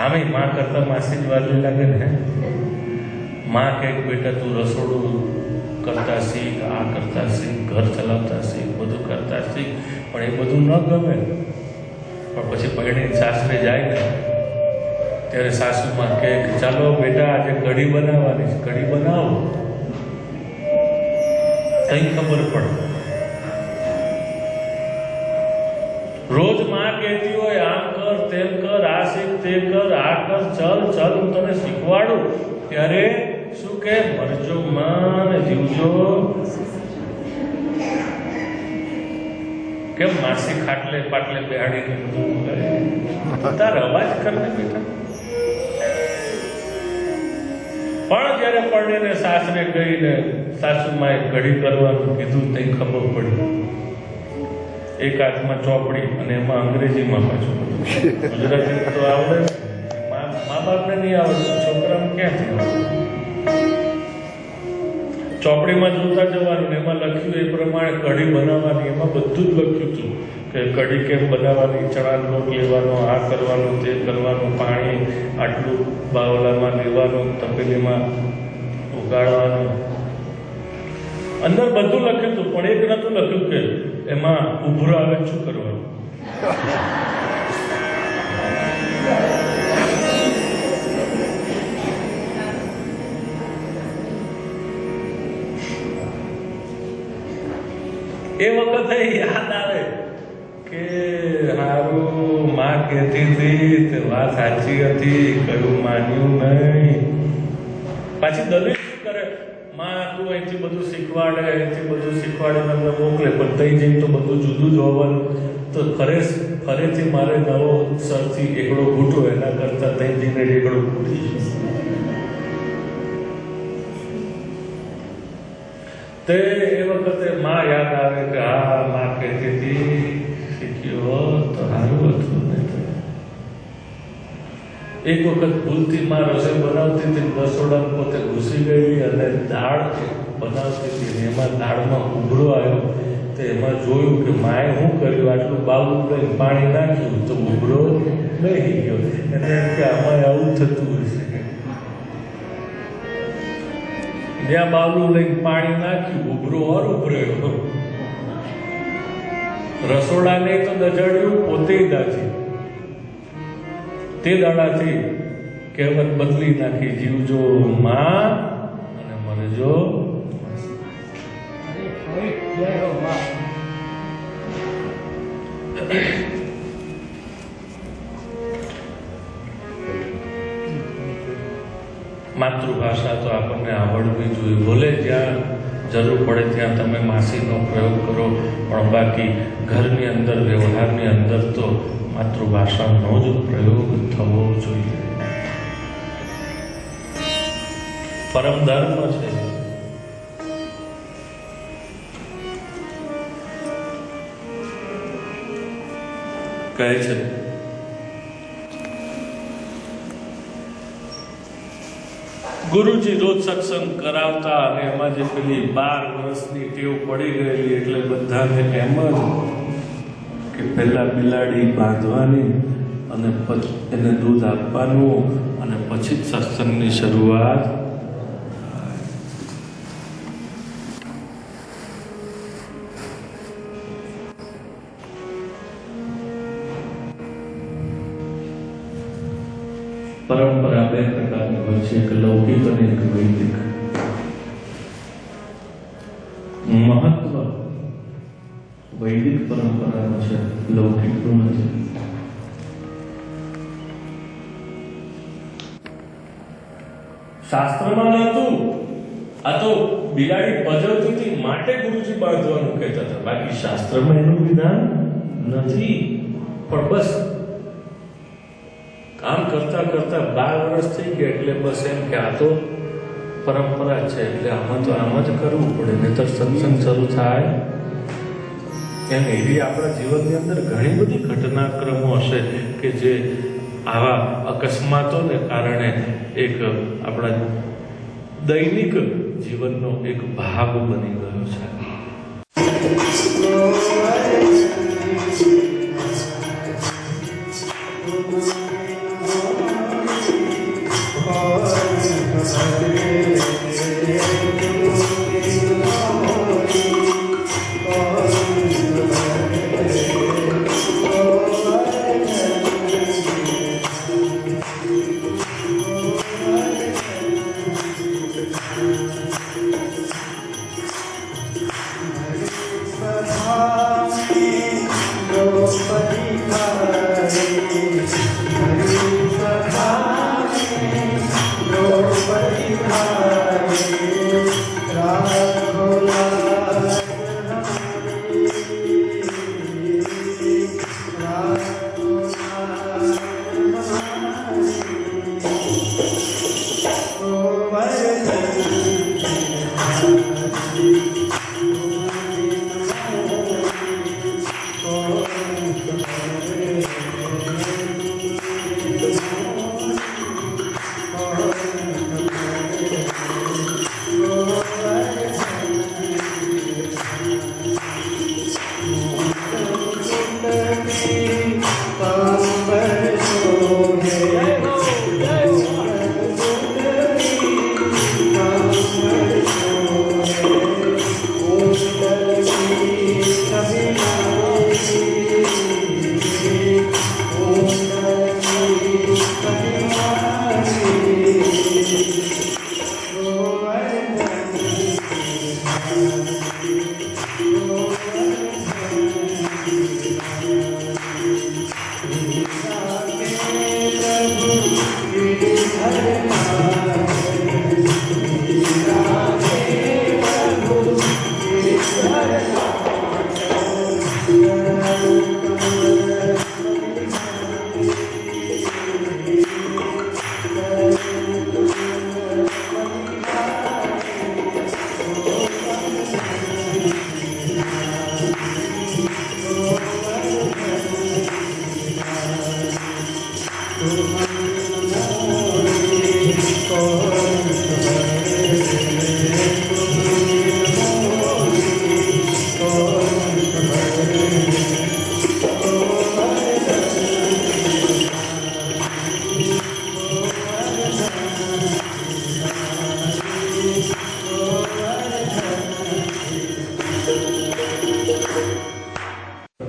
[SPEAKER 2] આમે માં કરતા માસી જ વાલી લાગે ને. માં કહે બેટા તું રસોડું કરતા શીખ, આ કરતા શીખ, ઘર ચલાવતા શીખ, બધું કરતા શીખ. પણ એ બધું ન ગમે. પણ પછી પરણીને સાસરે જાય ને ત્યારે સાસુમાં કહે કે ચાલો બેટા આજે કઢી બનાવવાની છે, કઢી બનાવો. કઈ ખબર પડે. રોજ માં કહેતી હોય આમ કર, તેમ કર, આ શીખ, તે કર, આ કર, ચલ ચલ હું તને શીખવાડું. ત્યારે શું કે મરજો માં જીવજો. કેમ માસી ખાટલે પાટલે બેહાડીને બધું કરે? તાર અવાજ કરને બેટા. પણ જ્યારે પરણીને સાસરે ગઈને સાસુમાએ કઢી કરવાનું કીધું તે ખબર પડી. એક હાથમાં ચોપડી અને એમાં અંગ્રેજીમાં પાછું બધું. ગુજરાતી તો આવડે, મા બાપને નહીં આવડતું, છોકરાને ક્યાંથી આવડે? ચોપડીમાં જોતા જવાનું, એમાં લખ્યું એ પ્રમાણે કઢી બનાવવાની. એમાં બધું જ લખ્યું હતું કે કઢી કેમ બનાવવાની, ચણાનો લોટ લેવાનો, આ કરવાનું, તે કરવાનું, પાણી આટલું બાવલામાં લેવાનું, તપેલીમાં ઉગાડવાનું. અંદર બધું લખ્યું હતું, પણ એક નતું લખ્યું કે એમાં ઉભરો આવે શું કરવાનું. એ વખતે યાદ આવે કે હારું માં કહેતી હતી તે વાત સાચી હતી, કયું માન્યું નહીં. પાછી દલીલ કરે માં તું અહીંથી બધું શીખવાડે, અહીંથી બધું શીખવાડે તમને મોકલે, પણ તઈ જઈને તો બધું જુદું જ હોવાનું. તો ફરીથી મારે નવો સરથી એકડો ઘૂંટો, એના કરતાં તઈ જઈને એકડો ઘૂંટી. તે એ વખતે માં યાદ આવે કે હા માં કહેતી હતી શીખ્યો તો સારું હતું. એક વખત ભૂલથી માં રસોઈ બનાવતી હતી, રસોડામાં પોતે ઘૂસી ગઈ અને દાળ બનાવતી હતી. એમાં દાળમાં ઉભરો આવ્યો. તો એમાં જોયું કે માએ શું કર્યું, આટલું બાવલું લઈને પાણી નાખ્યું તો ઉભરો નહીં ગયો. એને એમ કે આમાં આવું થતું હશે. જ્યાં બાવલું લઈને પાણી નાખ્યું ઉભરો ઓર ઉભર્યો. રસોડાને તો દજાડ્યું, પોતે દાજી. તે દાડાથી કહેવત બદલી નાખી, જીવજો માં અને મરજો. માતૃભાષા તો આપણને આવડવી જોઈએ. ભલે જ્યાં જરૂર પડે ત્યાં તમે માસીનો પ્રયોગ કરો, પણ બાકી ઘરની અંદર, વ્યવહારની અંદર તો માતૃભાષાનો જ પ્રયોગ થવો જોઈએ. પરમ ધર્મ છે. કહે છે ગુરુજી રોજ સત્સંગ કરાવતા અને એમાં જે પેલી 12 વર્ષની ટેવ પડી ગયેલી એટલે બધાને એમ જ કે પહેલા બિલાડી બાંધવાની અને એને દૂધ આપવાનું અને પછી જ સત્સંગની શરૂઆત. પરંપરા બે પ્રકારની હોય છે, એક લૌકિક અને એક વૈદિક. મહત્વ વૈદિક પરંપરાનું છે, લૌકિકનું નથી. શાસ્ત્રમાં નહોતું, આ તો બિલાડી પજવતી હતી માટે ગુરુજી બાંધવાનું કહેતા હતા, બાકી શાસ્ત્રમાં એનું વિધાન નથી. પણ બસ કામ કરતા કરતા 12 વર્ષ થઈ ગયા એટલે બસ એમ કે આ તો પરંપરા છે એટલે આમાં તો આમ જ કરવું પડે, નહીંતર સત્સંગ શરૂ થાય એમ. એવી આપણા જીવનની અંદર ઘણી બધી ઘટનાક્રમો હશે કે જે આવા અકસ્માતોને કારણે એક આપણા દૈનિક જીવનનો એક ભાગ બની ગયો છે.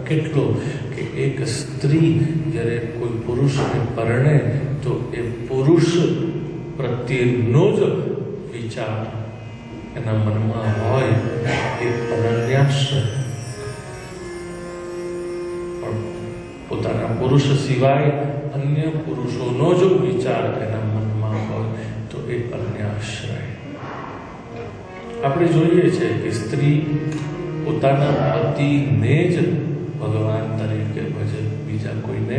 [SPEAKER 2] કેટલો કે એક સ્ત્રી જ્યારે કોઈ પુરુષને પરણે તો એ પુરુષ પ્રત્યેનો જ વિચાર એના મનમાં હોય એ અનન્યાશ્રય. પણ પોતાના પુરુષ સિવાય અન્ય પુરુષોનો જ વિચાર એના મનમાં હોય તો એ અન્યાશ્રય. આપણે જોઈએ છે કે સ્ત્રી પોતાના પતિને જ ભગવાન તરીકે ભજે, બીજા કોઈને.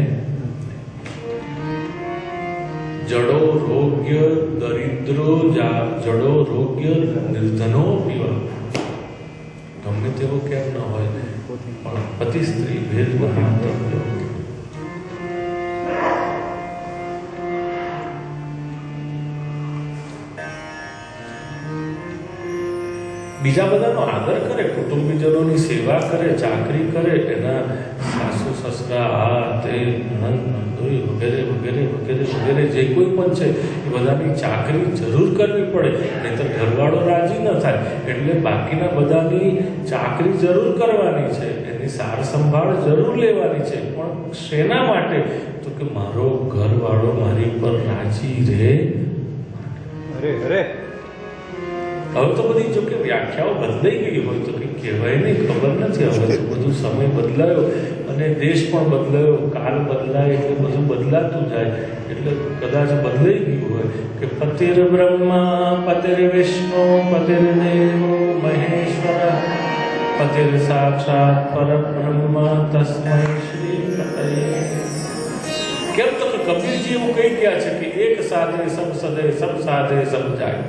[SPEAKER 2] જડો રોગ્ય દરિદ્રો જડો રોગ્ય નિર્ધનો પીવા, ગમે તેવો કેમ ન હોય પણ પતિ સ્ત્રી ભેદ મહાન. બીજા બધાનો આદર કરે, કુટુંબીજનોની સેવા કરે, ચાકરી કરે, એના સાસુ સસરા આ તે નણંદ નંદોઈ વગેરે વગેરે વગેરે વગેરે જે કોઈ પણ છે એ બધાની ચાકરી જરૂર કરવી પડે, નહીંતર ઘરવાળો રાજી ન થાય. એટલે બાકીના બધાની ચાકરી જરૂર કરવાની છે, એની સાર સંભાળ જરૂર લેવાની છે. પણ શેના માટે? તો કે મારો ઘરવાળો મારી પર રાજી રહે.
[SPEAKER 3] અરે અરે,
[SPEAKER 2] હવે તો બધી જો કે વ્યાખ્યાઓ બદલાઈ ગઈ હોય તો કંઈ કહેવાય નહીં, ખબર નથી. હવે તો બધું સમય બદલાયો અને દેશ પણ બદલાયો, કાળ બદલાય એટલે બધું બદલાતું જાય. એટલે કદાચ બદલાઈ ગયું હોય કે પતિર બ્રહ્મા પતિર વિષ્ણુ પતિર દેવો મહેશ્વર પતિર સાક્ષાત પરબ્રહ્મ તસ્મૈ શ્રી પતયે. કેમ તો કબીરજી એવું કહી ગયા છે કે એક સાધે સબ સદે, સબ સાધે સબ જાય.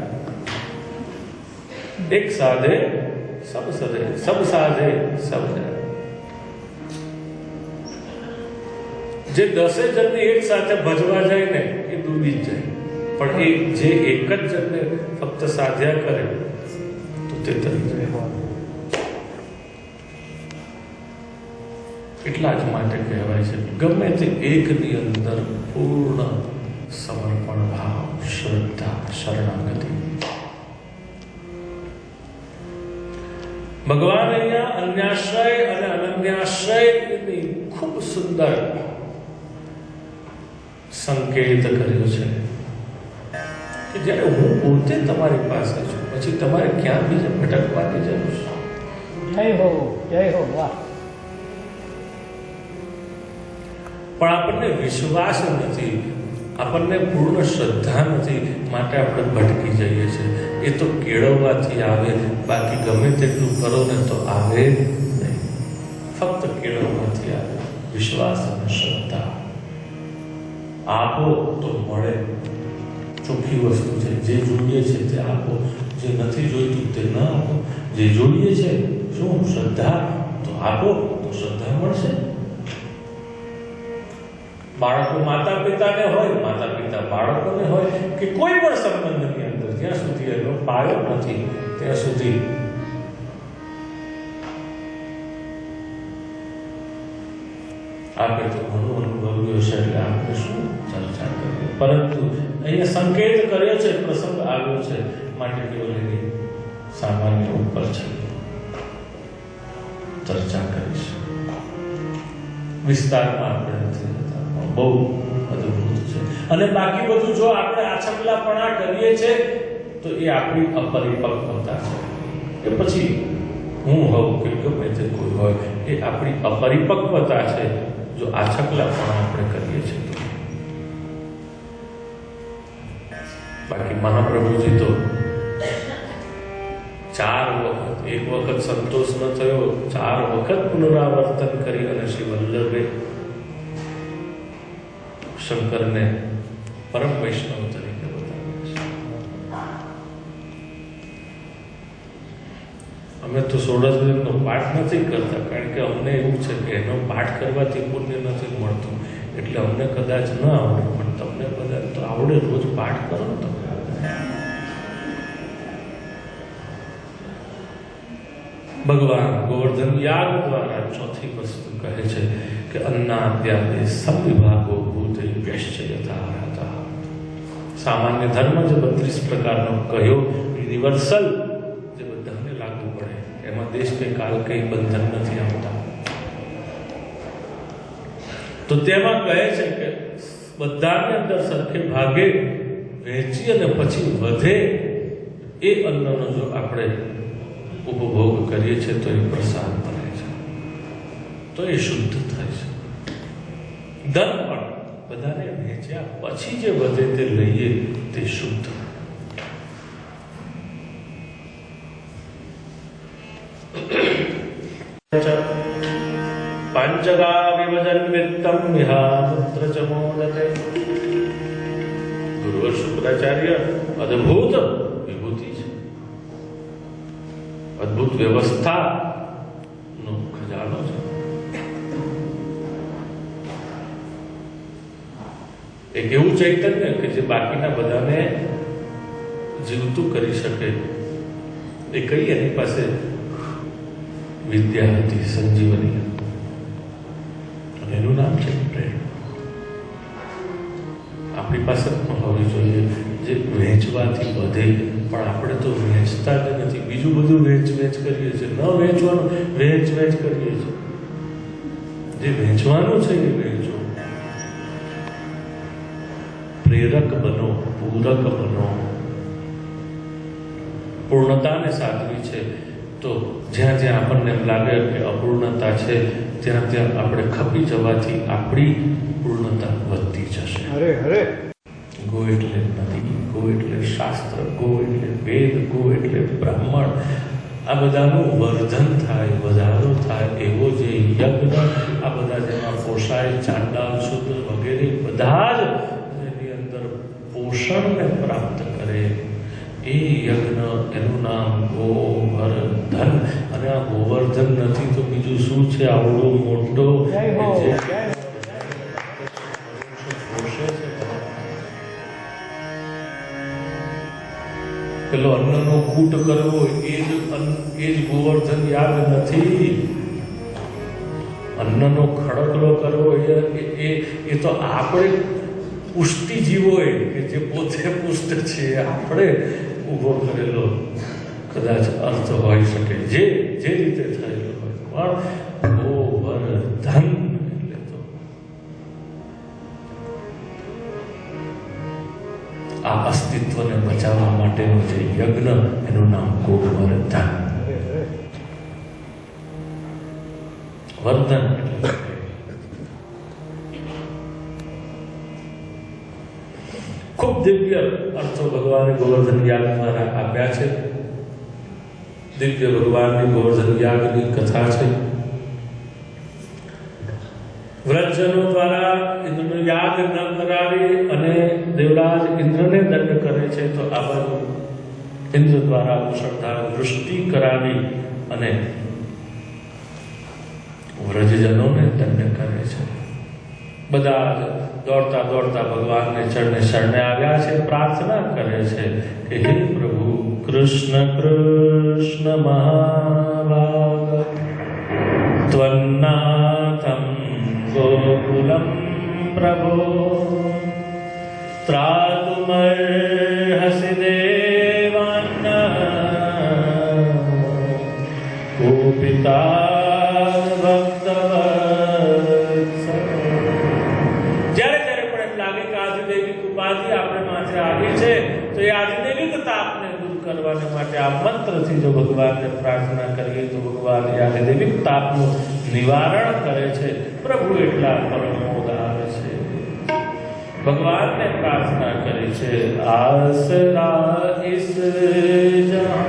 [SPEAKER 2] એક સાધે સબ સદે, સબ સાધે સબ જાય. જે 10 જણને એક સાથે ભજવા જાય ને એ ડૂબી જ જાય, પણ એ જે એક જ જણને ફક્ત સાધ્યા કરે તો તે તરી જાય. એટલા જ માટે કહેવાય છે ગમે તે એકની અંદર પૂર્ણ સમર્પણ ભાવ, શ્રદ્ધા, શરણાગતિ. ભગવાન અહીંયા અન્યાશ્રય અને અનન્યાશ્રયની ખૂબ સુંદર સંકેત કર્યો છે કે જ્યારે હું પોતે તમારી પાસે છું પછી તમારે ક્યાં બીજે ભટકવાની જરૂર છે.
[SPEAKER 3] જય હો, જય હો, વાહ.
[SPEAKER 2] પણ આપણને વિશ્વાસ નથી, આપણને પૂર્ણ શ્રદ્ધા નથી, માટે આપણે ભટકી જઈએ છીએ. એ તો કેળવવાથી આવે, બાકી ગમે તેટલું કરો ને તો આવે નહીં. ફક્ત કેળવવાથી આવે વિશ્વાસ અને શ્રદ્ધા. આપો તો મળે, ચોખ્ખી વસ્તુ છે. જે જોઈએ છે તે આપો, જે નથી જોઈતું તે ન આપો. જે જોઈએ છે શું શ્રદ્ધા, તો આપો તો શ્રદ્ધા મળશે. બાળકો માતા પિતાને હોય, માતા પિતા બાળકોને હોય, કે કોઈ પણ સંબંધની અંદર જ્યાં સુધી એનો પાયો નથી ત્યાં સુધી આપણે તો ઘણું અનુભવ્યું છે. એટલે આપણે શું ચર્ચા કરીએ, પરંતુ અહીંયા સંકેત કર્યો છે, પ્રસંગ આવ્યો છે, માટે કેવલ એની સામાન્ય ઉપર છે ચર્ચા કરીશું. વિસ્તારમાં આપણે નથી જતા, પણ બહુ અદભુત છે. અને બાકી બધું જો આપણે આછકલાપણા કરીએ છીએ તો એ આપણી અપરિપક્વતા છે. એ પછી હું હોઉં કે ગમે તે કોઈ હોય, એ આપણી અપરિપક્વતા છે જો આછકલાપણા આપણે કરીએ છીએ. બાકી મહાપ્રભુજી તો 4 વખત, એક વખત સંતોષ ન થયો, 4 વખત પુનરાવર્તન કરી અને શ્રી વલ્લભે શંકરને પરમ વૈષ્ણવ તરીકે બતાવ્યા છે. અમે તો સોળસનો પાઠ નથી કરતા, કારણ કે અમને એવું છે કે એનો પાઠ કરવાથી પુણ્ય નથી મળતું, એટલે અમને કદાચ ન આવડે, પણ તમને બધા તો આવડે. રોજ પાઠ કરો તો ભગવાન ગોવર્ધન યાગ દ્વારા ચોથી વસ્તુ કહે છે કે અન્નાદ્યાદે સંવિભાગો ભૂતે વ્યશ્ચ યથા હતા. સામાન્ય ધર્મ જે 32 પ્રકારનો કહ્યો, યુનિવર્સલ, જે બધાને લાગુ પડે, એમાં દેશ કે કાલ કંઈ બંધન નથી આવતા. તો તેમાં કહે છે કે બધાની અંદર સરખે ભાગે વહેંચી અને પછી વધે એ અન્નનો જો આપણે ઉપભોગ કરીએ છીએ તો એ પ્રસાદ બને છે, તો એ શુદ્ધ થાય છે. ધન પણ બધાને વહેંચ્યા પછી જે વધે તે લઈએ તે શુદ્ધ. पंचगा विभजन वित्तम विहामुत्र च मोदते। गुरुवर शुक्राचार्य अद्भुत विभूति છે, અદ્ભુત વ્યવસ્થાનો ખજાનો છે। એક એવું ચૈતન્ય કે જે બાકીના બધાને જીવતું કરી શકે, એ કઈ એની પાસે વિદ્યા હતી, સંજીવની, અને એનું નામ છે પ્રેમ। આપણી પાસે પણ હોવી જોઈએ જે વહેંચવાથી વધે, પણ આપણે તો વહેંચતા જ નથી, બીજું બધું વેચ કરીએ છીએ, ન વેચવાનું વેચ કરીએ છીએ। જે વહેંચવાનું છે એ વહેંચો, પ્રેરક બનો, પૂરક બનો। પૂર્ણતાને સાધવી છે તો જ્યાં જ્યાં આપણને એમ લાગે કે અપૂર્ણતા છે ત્યાં ત્યાં આપણે ખપી જવાથી આપણી પૂર્ણતા વધતી જશે।
[SPEAKER 3] અરે અરે
[SPEAKER 2] ગો એટલે નદી, ગો એટલે શાસ્ત્ર, ગો એટલે વેદ, ગો એટલે બ્રાહ્મણ, આ બધાનું વર્ધન થાય, વધારો થાય એવો જે યજ્ઞ, આ બધા જેમાં પોષાય, ચાંડાલ, શુદ્ર વગેરે બધા જ એની અંદર પોષણને પ્રાપ્ત કરે એ યજ્ઞ, એનું નામ ગોવર્ધન। અને આ ગોવર્ધન નથી તો બીજું શું છે? આવડો મોટો
[SPEAKER 3] જય હો,
[SPEAKER 2] જે
[SPEAKER 3] જય હો।
[SPEAKER 2] પોષે છે। પેલો અન્નનો કૂટ કરવો એ જ ગોવર્ધન યાગ નથી। અન્નનો ખડકલો કરવો એ તો આપણે પુષ્ટિ જીવોએ કે જે પોતે પુષ્ટ છે આપણે ઊભો કરેલો કદાચ અર્થ હોઈ શકે, જે રીતે થયેલો હોય, પણ ગોવર્ધન એટલે તો આ અસ્તિત્વને બચાવવા માટેનો જે યજ્ઞ, એનું નામ ગોવર્ધન। વર્ધન એટલે ખૂબ દિવ્ય અર્થો ભગવાને ગોવર્ધન યાગ દ્વારા આપ્યા છે। દિવ્ય ભગવાનની ગોવર્ધન યાગની કથા છે। વ્રતજનો દ્વારા ઇન્દ્રનો યાગ ન કરાવી અને દેવરાજ ઇન્દ્રને દંડ કરે છે, તો આ બાજુ ઇન્દ્ર દ્વારા મુશળધાર વૃષ્ટિ કરાવી અને વ્રજજનોને દંડ કરે છે। બધા જ દોડતા ભગવાનને શરણે આવ્યા છે, પ્રાર્થના કરે છે કે હે પ્રભુ કૃષ્ણ મહાભાગ ત્વન્નાથમ ગોકુલમ પ્રભો ત્રાતુમર્હસि દેવાન્ન કોપિતા करवाने માટે આ મંત્રથી જો ભગવાનને પ્રાર્થના કરીએ તો ભગવાન યાગદેવિક તાપનું નિવારણ કરે છે। પ્રભુ એટલા પરમોદાર છે, ભગવાનને પ્રાર્થના કરે છે આસરા ઇસ જહાં,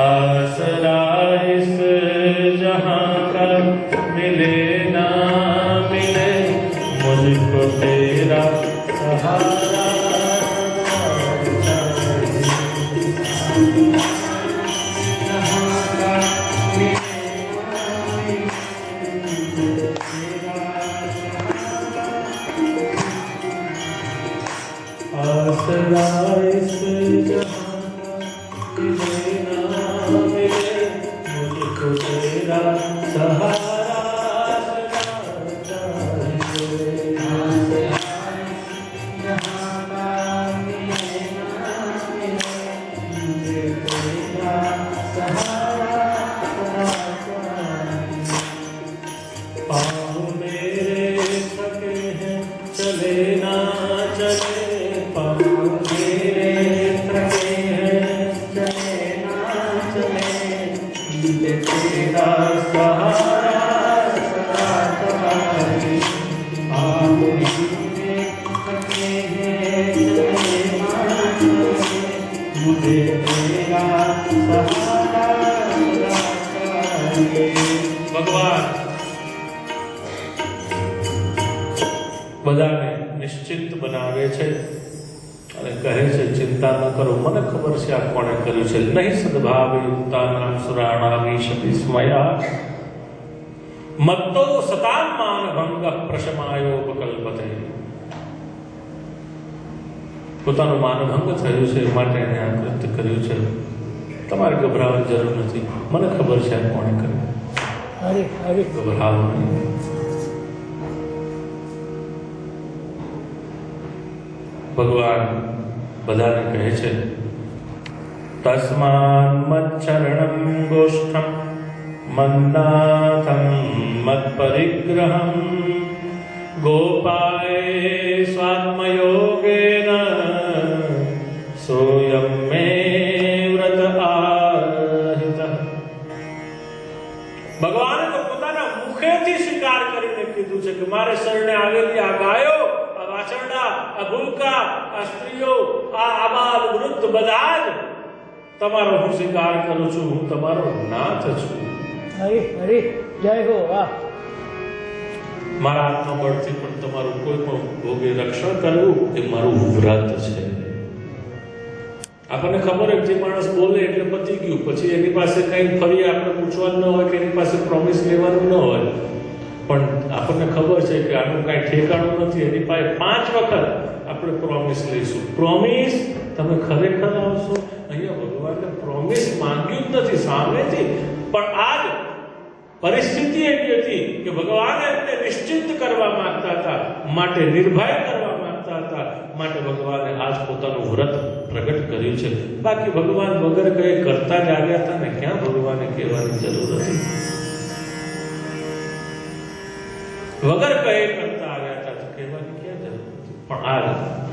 [SPEAKER 2] આસરા ઇસ જહાં કા મિલે ના મિલે મુझको तेरा सहारा।
[SPEAKER 4] मुझे तेरा सहारा
[SPEAKER 2] ભગવાન બધાને નિશ્ચિંત બનાવે છે અને કહે છે ચિંતા ન કરો, મને ખબર છે આ કોણે કર્યું છે. નહીં સદભાવે યુક્તાનામ સુરાણામીશ વિસ્મયા મત્તો સતામ માન ભંગ પ્રશમાયોપકલ્પતે. પોતાનું માનભંગ થયું છે માટે એને આ કૃત્ય કર્યું છે. તમારે ગભરાવાની જરૂર નથી, મને ખબર છે આ કોણે કર્યું.
[SPEAKER 3] હરે હરે
[SPEAKER 2] ગભરાવો નહીં. ભગવાન બધાને કહે છે તસ્માન મચ્ચરણમ ગોષ્ઠમ મન્નાથમ મત્પરિગ્રહમ ગોપાય સ્વાત્મયોગેન સોયમ મે વ્રત આહિતઃ. ભગવાને તો પોતાના મુખેથી સ્વીકાર કરીને કીધું છે કે મારે શરણે આવેલી આ ગાયો, આ વાછરડા, આ ભૂલકા, આ સ્ત્રીઓ, આ આબાલ વૃદ્ધ બધા જ તમારો હું સ્વીકાર કરું છું, હું તમારો નાથ છું.
[SPEAKER 3] હરે હરે જય હો વાહ.
[SPEAKER 2] મારા આત્મબળથી પણ તમારું કોઈ પણ ભોગે રક્ષણ કરવું એ મારું વ્રત છે. આપણને ખબર હોય જે માણસ બોલે એટલે પતી ગયું, પછી એની પાસે કંઈ ફરી આપણે પૂછવાનું ન હોય કે એની પાસે પ્રોમિસ લેવાનું ન હોય. પણ આપણને ખબર છે કે આનું કાંઈ ઠેકાણું નથી. એની પાસે 5 વખત આપણે પ્રોમિસ લઈશું. પ્રોમિસ તમે ખરેખર આવશો. અહીંયા ભગવાનને પ્રોમિસ માંગ્યું જ નથી સામેથી, પણ આજ પરિસ્થિતિ એવી હતી કે ભગવાન એમને નિશ્ચિત કરવા માંગતા હતા, માટે નિર્ભય કરવા માંગતા હતા, માટે ભગવાને આજ પોતાનું વ્રત પ્રગટ કર્યું છે. બાકી ભગવાન વગર કહે કરતા જ આવ્યા હતા ને, ક્યાં ભગવાને કહેવાની જરૂર હતી. વગર કહે કરતા આવ્યા હતા તો કહેવાની ક્યાં જરૂર હતી. પણ આજ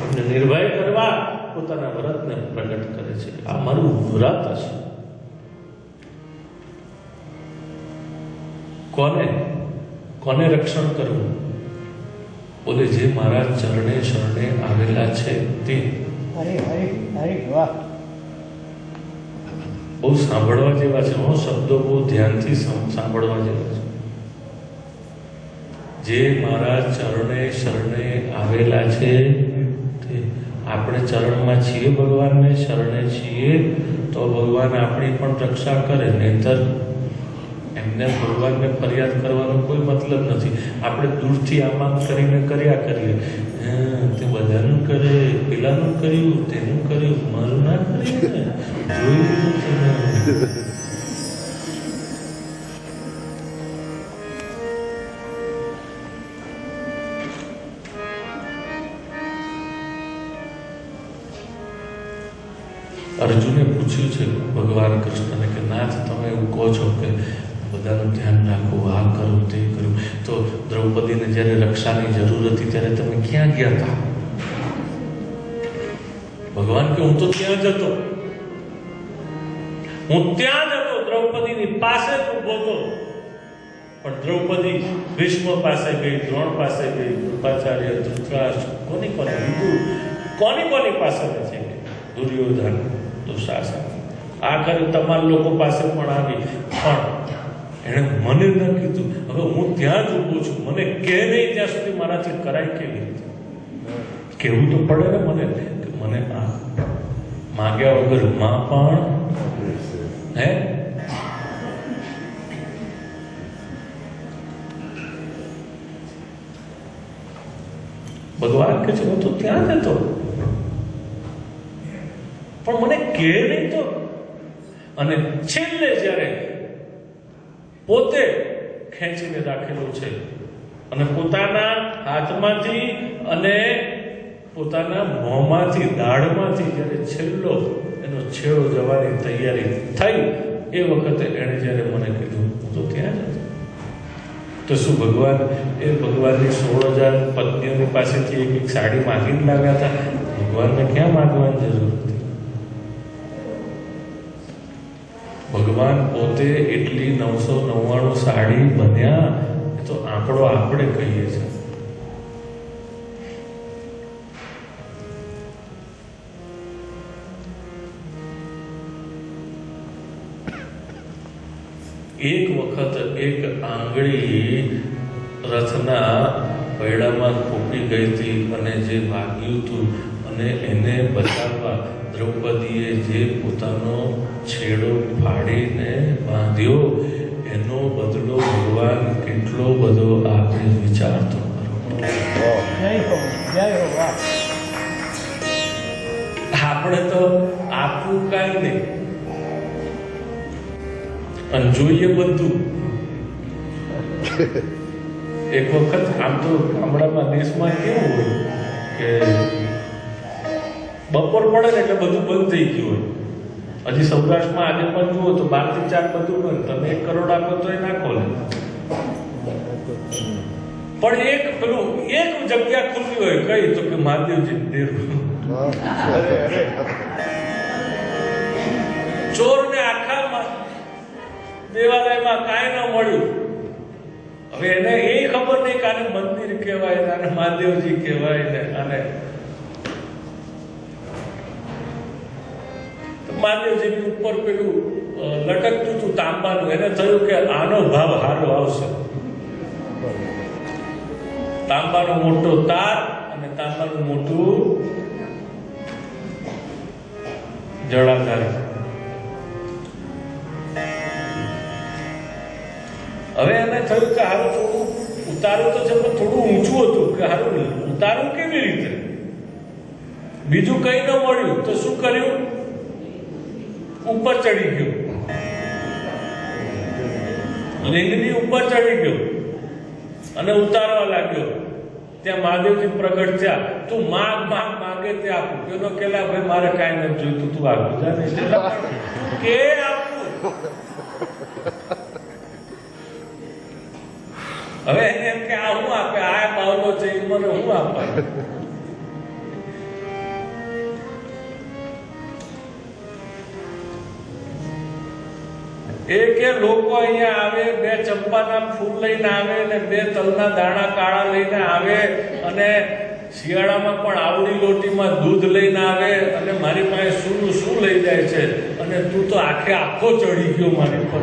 [SPEAKER 2] એમને નિર્ભય કરવા પોતાના વ્રતને પ્રગટ કરે છે. આ મારું વ્રત છે. કોને રક્ષણ કરવું? બોલે જે મારા ચરણે શરણે આવેલા છે તે.
[SPEAKER 3] હરે હરે હરે વાહ.
[SPEAKER 2] બહુ સાંભળવા જેવા છે. હું શબ્દો બહુ ધ્યાનથી સાંભળવા જેવા છે. જે મારા ચરણે શરણે આવેલા છે તે. આપણે ચરણમાં છીએ, ભગવાનને શરણે છીએ તો ભગવાન આપણી પણ રક્ષા કરે. નહીંતર એમને ભગવાનને ફરિયાદ કરવાનો કોઈ મતલબ નથી. આપણે દૂરથી આમાં કરીને કર્યા કરીએ, તે બધાનું કરે, પેલાનું કર્યું, તેનું કર્યું, મારું ના કર્યું ને, જોયું નથી. અર્જુને પૂછ્યું છે ભગવાન કૃષ્ણને કે નાથ તમે એવું કહો છો કે બધાનું ધ્યાન રાખવું, આ કરું તે કર્યું, તો દ્રૌપદીને જ્યારે રક્ષાની જરૂર હતી ત્યારે તમે ક્યાં ગયા હતા? ભગવાન કે હું તો ત્યાં જ હતો, હું ત્યાં જ હતો, દ્રૌપદીની પાસે જ ઊભો હતો. પણ દ્રૌપદી ભીષ્મ પાસે ગઈ, દ્રોણ પાસે ગઈ, કૃપાચાર્ય, ધૃતરાષ્ટ્ર, કોની પાસે નથી ગઈ, દુર્યોધન, દુશાસન, આખરે તમારા લોકો પાસે પણ આવી. પણ એણે મને ન કીધું. હવે હું ત્યાં જ ઊભો છું, મને કહે નહીં ત્યાં સુધી મારાથી કરાય કેવી રીતે? કહેવું તો પડે ને મને કે મને આ માગ્યા વગર માં પણ હે ભગવાન કે છે હું તો ત્યાં જ હતો, પણ મને કહે નહીં તો. અને છેલ્લે જ્યારે પોતે ખેંચીને રાખેલું છે અને પોતાના હાથમાંથી અને પોતાના મોંમાંથી, દાઢમાંથી જ્યારે છેલ્લો એનો છેડો જવાની તૈયારી થઈ એ વખતે એણે જ્યારે મને કીધું હું તો ત્યાં જ હતો. તો શું ભગવાન એ ભગવાનની 16,000 પત્નીઓની પાસેથી એક સાડી માગીને લાવ્યા હતા? ભગવાનને ક્યાં માગવાની જરૂર હતી? ભગવાન પોતે એટલી 999 સાડી બન્યા, એ તો આંકડો આપણે કહીએ છીએ. એક વખત એક આંગળી રથના પૈડામાં ખોપી ગઈ હતી અને જે વાગ્યું હતું અને એને બચાવવા દ્રૌપદીએ જે પોતાનો છેડો ફાડીને બાંધ્યો એનો બદલો ભગવાન કેટલો બધો આપે વિચારતો
[SPEAKER 3] જય હો વાહ
[SPEAKER 2] આપણે તો આપવું કાંઈ નહીં અને જોઈએ બધું. એક વખત આમ તો ગામડામાં દેશમાં કેવું હોય કે બપોર પડે ને એટલે બધું બંધ થઈ ગયું હોય. હજી સૌરાષ્ટ્રમાં આજે પણ જુઓ તો 12 થી 4 બધું બંધ. તમે 1 કરોડ આપો તો ના ખોલે. પણ એક જગ્યા ખુલ્લી હોય કઈ તો કે મહાદેવજી ડેરું. ચોરને આખા દેવાલયમાં કાંઈ ન મળ્યું. હવે એને એ ખબર નહીં કે આને મંદિર કહેવાય ને આને મહાદેવજી કહેવાય ને આને મહાદેવજીની ઉપર પેલું લટકતું હતું તાંબાનું. એને થયું કે આનો ભાવ સારો આવશે. તાંબાનો મોટો તાર અને તાંબાનું મોટું જળાધાર. હવે એને થયું કે હારું થોડું ઉતારું તો છે પણ થોડું ઊંચું હતું કે હારું ઉતારું કેવી રીતે. બીજું કઈ ન મળ્યું તો શું કર્યું, ઉપર ચડી ગયો, લિંગની ઉપર ચડી ગયો અને ઉતારવા લાગ્યો. ત્યાં મહાદેવજી પ્રગટ થયા. તું માગે તે આપું. પેલો કેલા ભાઈ મારે કાંઈ નથી જોઈતું, તું આપું જાને કે આપું. હવે એને એમ કે આ હું આપે, આ બાવલો છે એ મને હું આપાય. કે લોકો અહીંયા આવે, 2 ચંપાના ફૂલ લઈને આવે ને 2 તલના દાણા કાળા લઈને આવે અને શિયાળામાં પણ આવડી લોટીમાં દૂધ લઈને આવે અને મારી પાસે શું લઈ જાય છે. અને તું તો આખો ચડી ગયો મારી પર.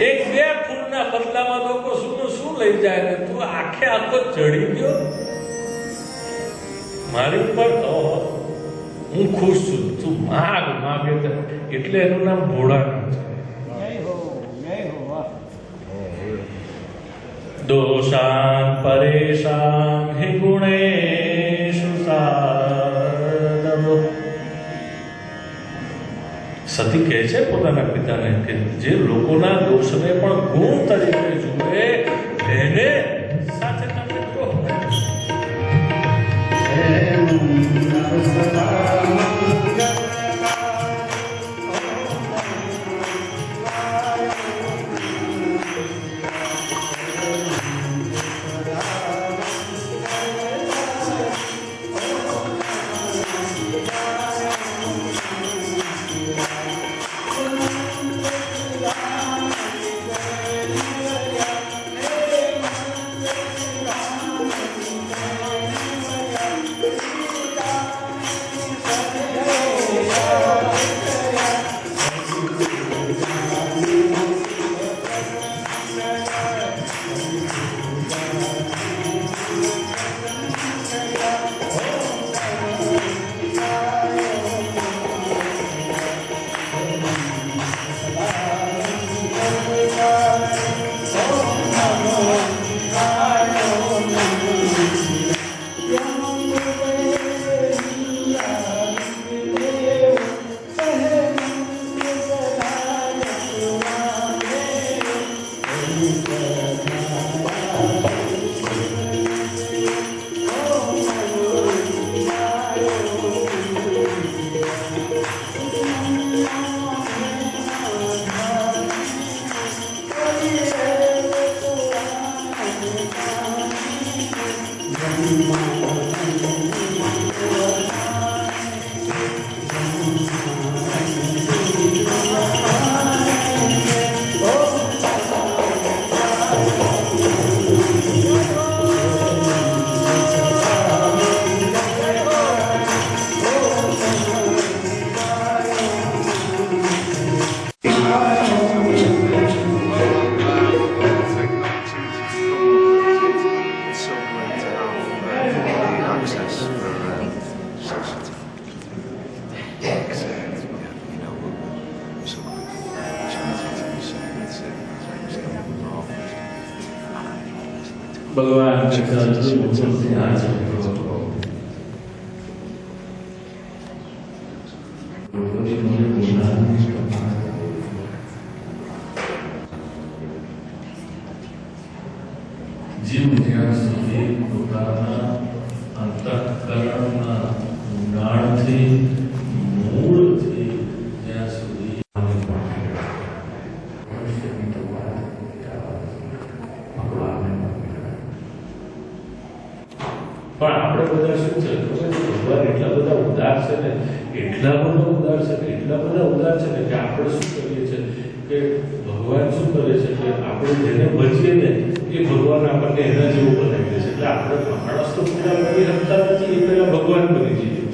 [SPEAKER 2] એક 2 ફૂલના બદલામાં લોકો શું લઈ જાય ને તું આખો ચડી ગયો મારી ઉપર. હું ખુશ છું, તું માગે એટલે એનું નામ ભોળાનાથ છે. દોષાન પરેશાન હિ ગુણેષુ સાધવ. સતી કહે છે પોતાના પિતાને કે જે લોકોના દોષને પણ ગુણ તરીકે જુએ એને સાથે તમે દ્રોહ. ભગવાન જીવ જ્યાં સુધી પોતાના અંતઃકરણના ઊંડાણથી મૂળથી જ્યાં સુધી પણ આપણે બધા શું છે ભગવાન એટલા બધા ઉદાર છે ને એટલા બધા ઉદાર છે ને એટલા બધા ઉદાર છે ને કે આપણે શું કરીએ છીએ કે ભગવાન શું કરે છે કે આપણે જેને બચીએ ને એ ભગવાન આપણને એના જેવું બનાવી દે છે એટલે આપણે માણસ તો પૂરા બની શકતા નથી એ પહેલા ભગવાન બની જઈએ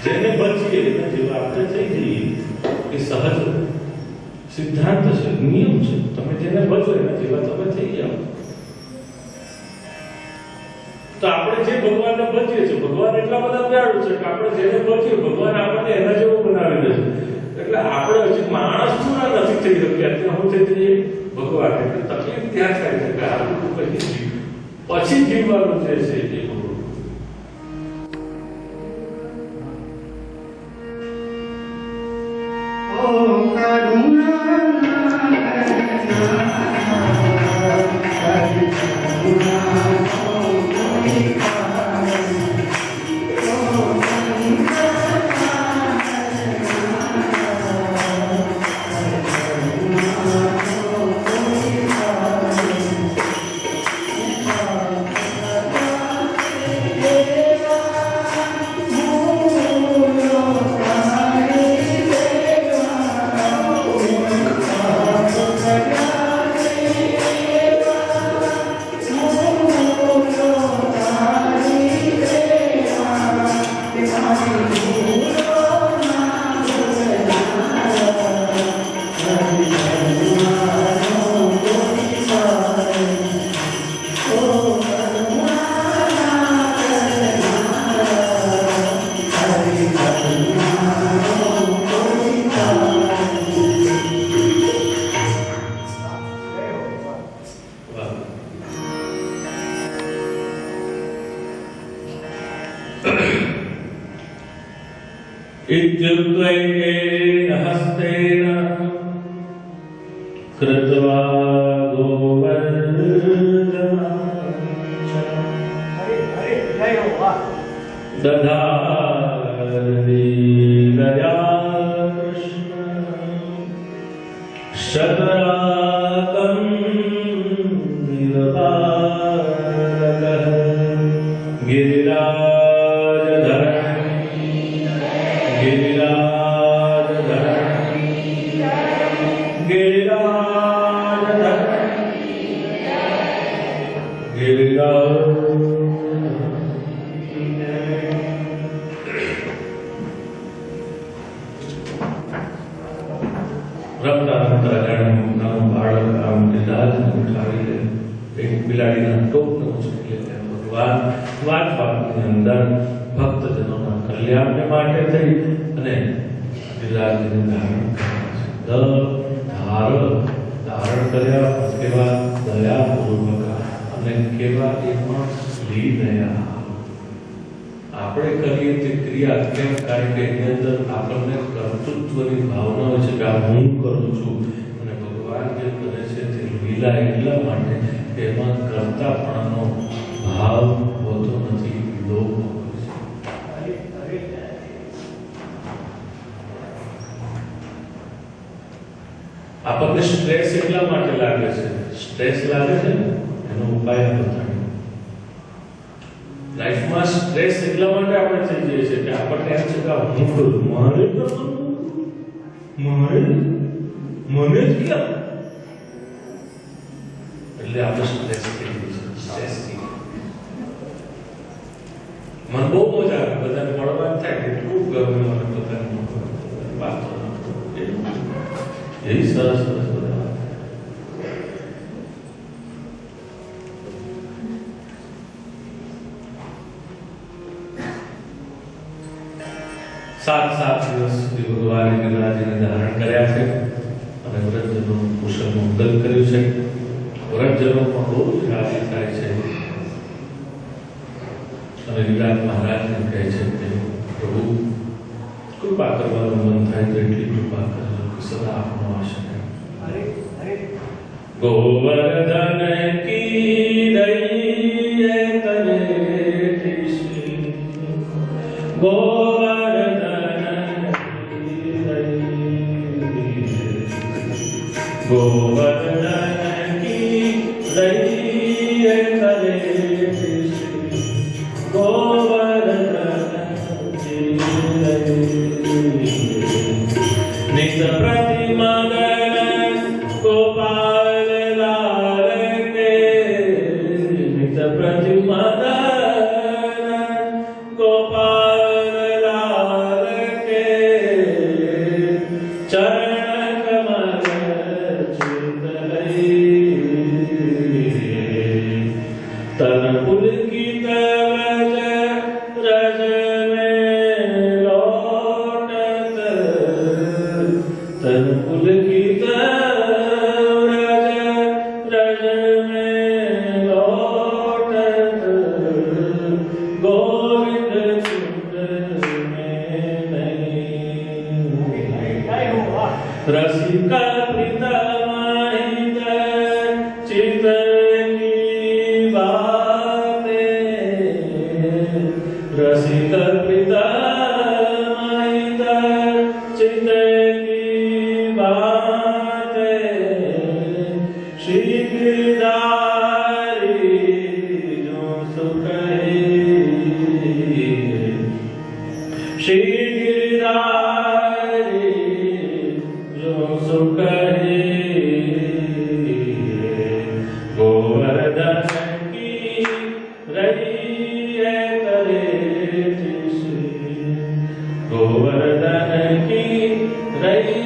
[SPEAKER 2] જેને બચીએ એના જેવા આપણે થઈ જઈએ એ સહજ સિદ્ધાંત છે નિયમ છે તમે જેને બચો એના જેવા તમે થઈ જાઓ તો આપણે જે ભગવાનને બચીએ છીએ ભગવાન એટલા બધા દયાળુ છે કે આપણે જેને બચીએ ભગવાન આપણને એના જેવું બનાવી દે છે એટલે આપણે હજી માણસ પૂરા નથી થઈ શક્યા ત્યાં હું થઈ જઈએ ભગવાન એટલે તકલીફ ત્યાં થાય છે કે આ બધું પછી જીવવાનું જે છે એ બધું इत्युक्तैकेन हस्तेन कृत्वा दधारीलया कृष्ण शतराकं निलपालकः ભક્તજનોના કલ્યાણને માટે થઈ અને ગિરિરાજને ધારણ કર્યા કેવા દયાપૂર્વક અને કેવા એમાં લીન રહ્યા આપણે કરીએ તે ક્રિયા કેમ કારણ કે એની અંદર આપણને કર્તૃત્વની ભાવના હોય છે કે આ હું કરું છું અને ભગવાન જે કરે છે તે લીલા એટલા માટે એમાં કર્તાપણાનો ભાવ હોતો નથી લોભ આપણને સ્ટ્રેસ એટલા માટે લાગે છે સ્ટ્રેસ લાગે છે ને એનો ઉપાય બતાવ્યો લાઈફમાં સ્ટ્રેસ એટલા માટે આપણે થઈ જઈએ છીએ કે આપણને એમ છે કે હું કરું મને જ ક્યાં એટલે આપણે સ્ટ્રેસ થઈ જઈએ છીએ સ્ટ્રેસ થી મને બહુ મજા આવે બધાને મળવાનું થાય એટલું ગમે મને બધાને વાતો એવી સરસ સરસ બધા સાત દિવસ સુધી ભગવાને ગિરિરાજને ધારણ કર્યા છે અને વ્રતજનોનું કુશળ મંગલ કર્યું છે. વ્રતજનો પણ બહુ જ રાજી થાય છે અને ગિરિરાજ મહારાજને કહે છે કે પ્રભુ કૃપા કરવાનું મન થાય તો એટલી કૃપા કરજો કે સદા આપનો આશય. ગોવર્ધન કી દઈએ તને ટીસી गोवर्धन की दये करे गोवर्धन की दये नित प्रतिमगन गोपाल लाल के नित प्रतिमगन गोपाल लाल के चरण कमल तन पुलकित व्रज रज में लौटत तन पुलकित व्रज रज में लौटत गोविंद कुंड में नहीं रसिका प्रीतम चित रसिक प्रीतम चित की बात श्री गिरधारी जो सुख श्री गिरधारी जो सुख गोवर्धन की रही गोवर्धन की रही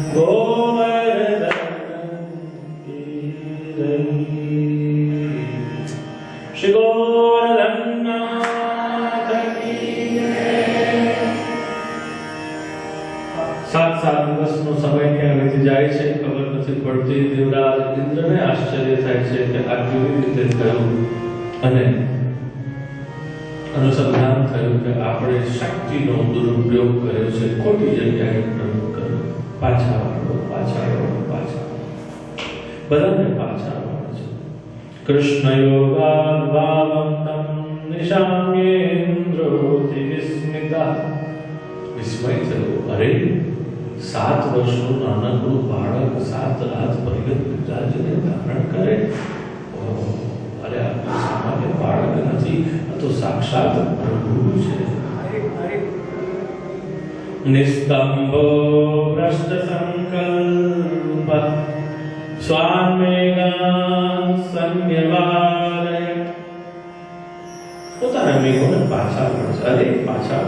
[SPEAKER 2] गोवर्धन की रही श्री गोवर्धननाथ की सात દિવસનો સમય ક્યાં વીતી જાય છે ખબર નથી પડતી. દેવરાજ ઇન્દ્રને આશ્ચર્ય થાય છે કે આ કેવી રીતે થયું અને અનુસંધાન થયું કે આપણે શક્તિનો દુરુપયોગ કર્યો છે, ખોટી જગ્યાએ પ્રયોગ કર્યો. પાછા બધાને પાછા વાળો છે. કૃષ્ણ યોગાનુભાવમ તમ નિશામ્યેન્દ્રોતિ વિસ્મિતા વિસ્મય થયો. અરે 7 વર્ષનું નાનકડું બાળક 7 રાત પર્યંત પિતાજીને ધારણ કરે. અરે આ સામાન્ય બાળક નથી, આ તો સાક્ષાત પ્રભુ છે. નિસ્તંભો ભ્રષ્ટ સંકલ્પ સ્વામેના સંયવાલય પોતાના મેઘોને પાછા વળશે. અરે પાછા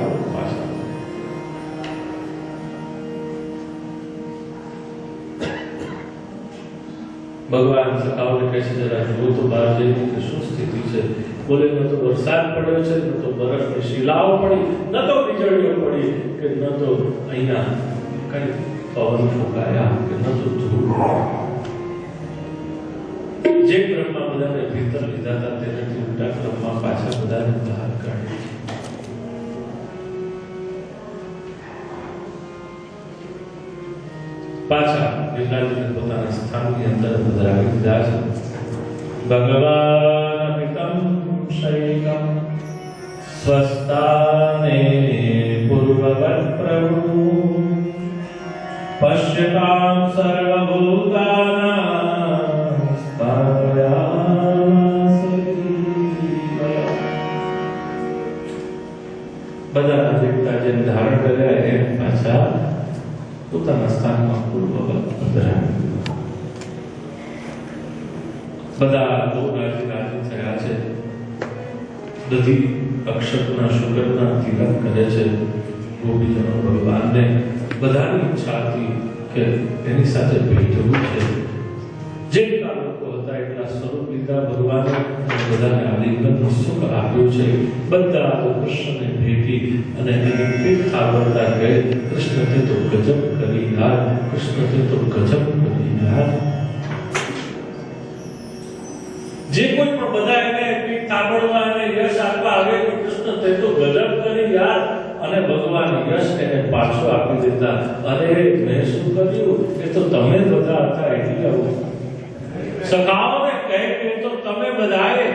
[SPEAKER 2] ભગવાન સખાવને કહે છે જરા જુઓ તો બહાર જઈને કે શું સ્થિતિ છે. બોલે ન તો વરસાદ પડ્યો છે, ન તો બરફની શિલાઓ પડી, ન તો વીજળીઓ પડી, કે ન તો અહીંયા કઈ પવન ફૂંકાયા, કે ન તો ધૂળ. જે ક્રમમાં બધાને ભીતર લીધા હતા તેનાથી ઉલટા ક્રમમાં પાછા બધાને બહાર કાઢે. પાછા ગિરિરાજને પોતાના સ્થાનની અંદર પધરાવી દીધા છે. ભગવાન અપિતમ શૈકમ સ્વસ્થાને પૂર્વવત પ્રભુ પશ્યતામ સર્વભૂતાનાં બધા દેવતાજીને ધારણ કર્યા એ પાછા પોતાના સ્થાનમાં પૂર્વવત પધરાવી. બધા બહુ રાજી થયા છે. બધી અક્ષરના શુકરના તિલક કરે છે. ગોપીજનો ભગવાનને બધાની ઈચ્છા હતી કે એની સાથે ભેટવું છે. જેટલા લોકો હતા એટલા સ્વરૂપ લીધા ભગવાને અને બધાને આલિંગનનું સુખ આપ્યું છે. બધા તો કૃષ્ણને ભેટી અને એની પીઠ આવડતા કહે, કૃષ્ણ તે તો ગજબ કરી યાર, કૃષ્ણ તે તો ગજબ કરી યાર. જે કોઈ પણ બધા એને પીઠ થાબડવા અને યશ આપવા આવે તો કૃષ્ણ તે તો ગજબ કરી યાર, અને ભગવાન યશ એને પાછો આપી દેતા. અરે મેં શું કર્યું એ તો તમે બધા હતા એટલે સખાઓને કહે કે તો તમે બધાએ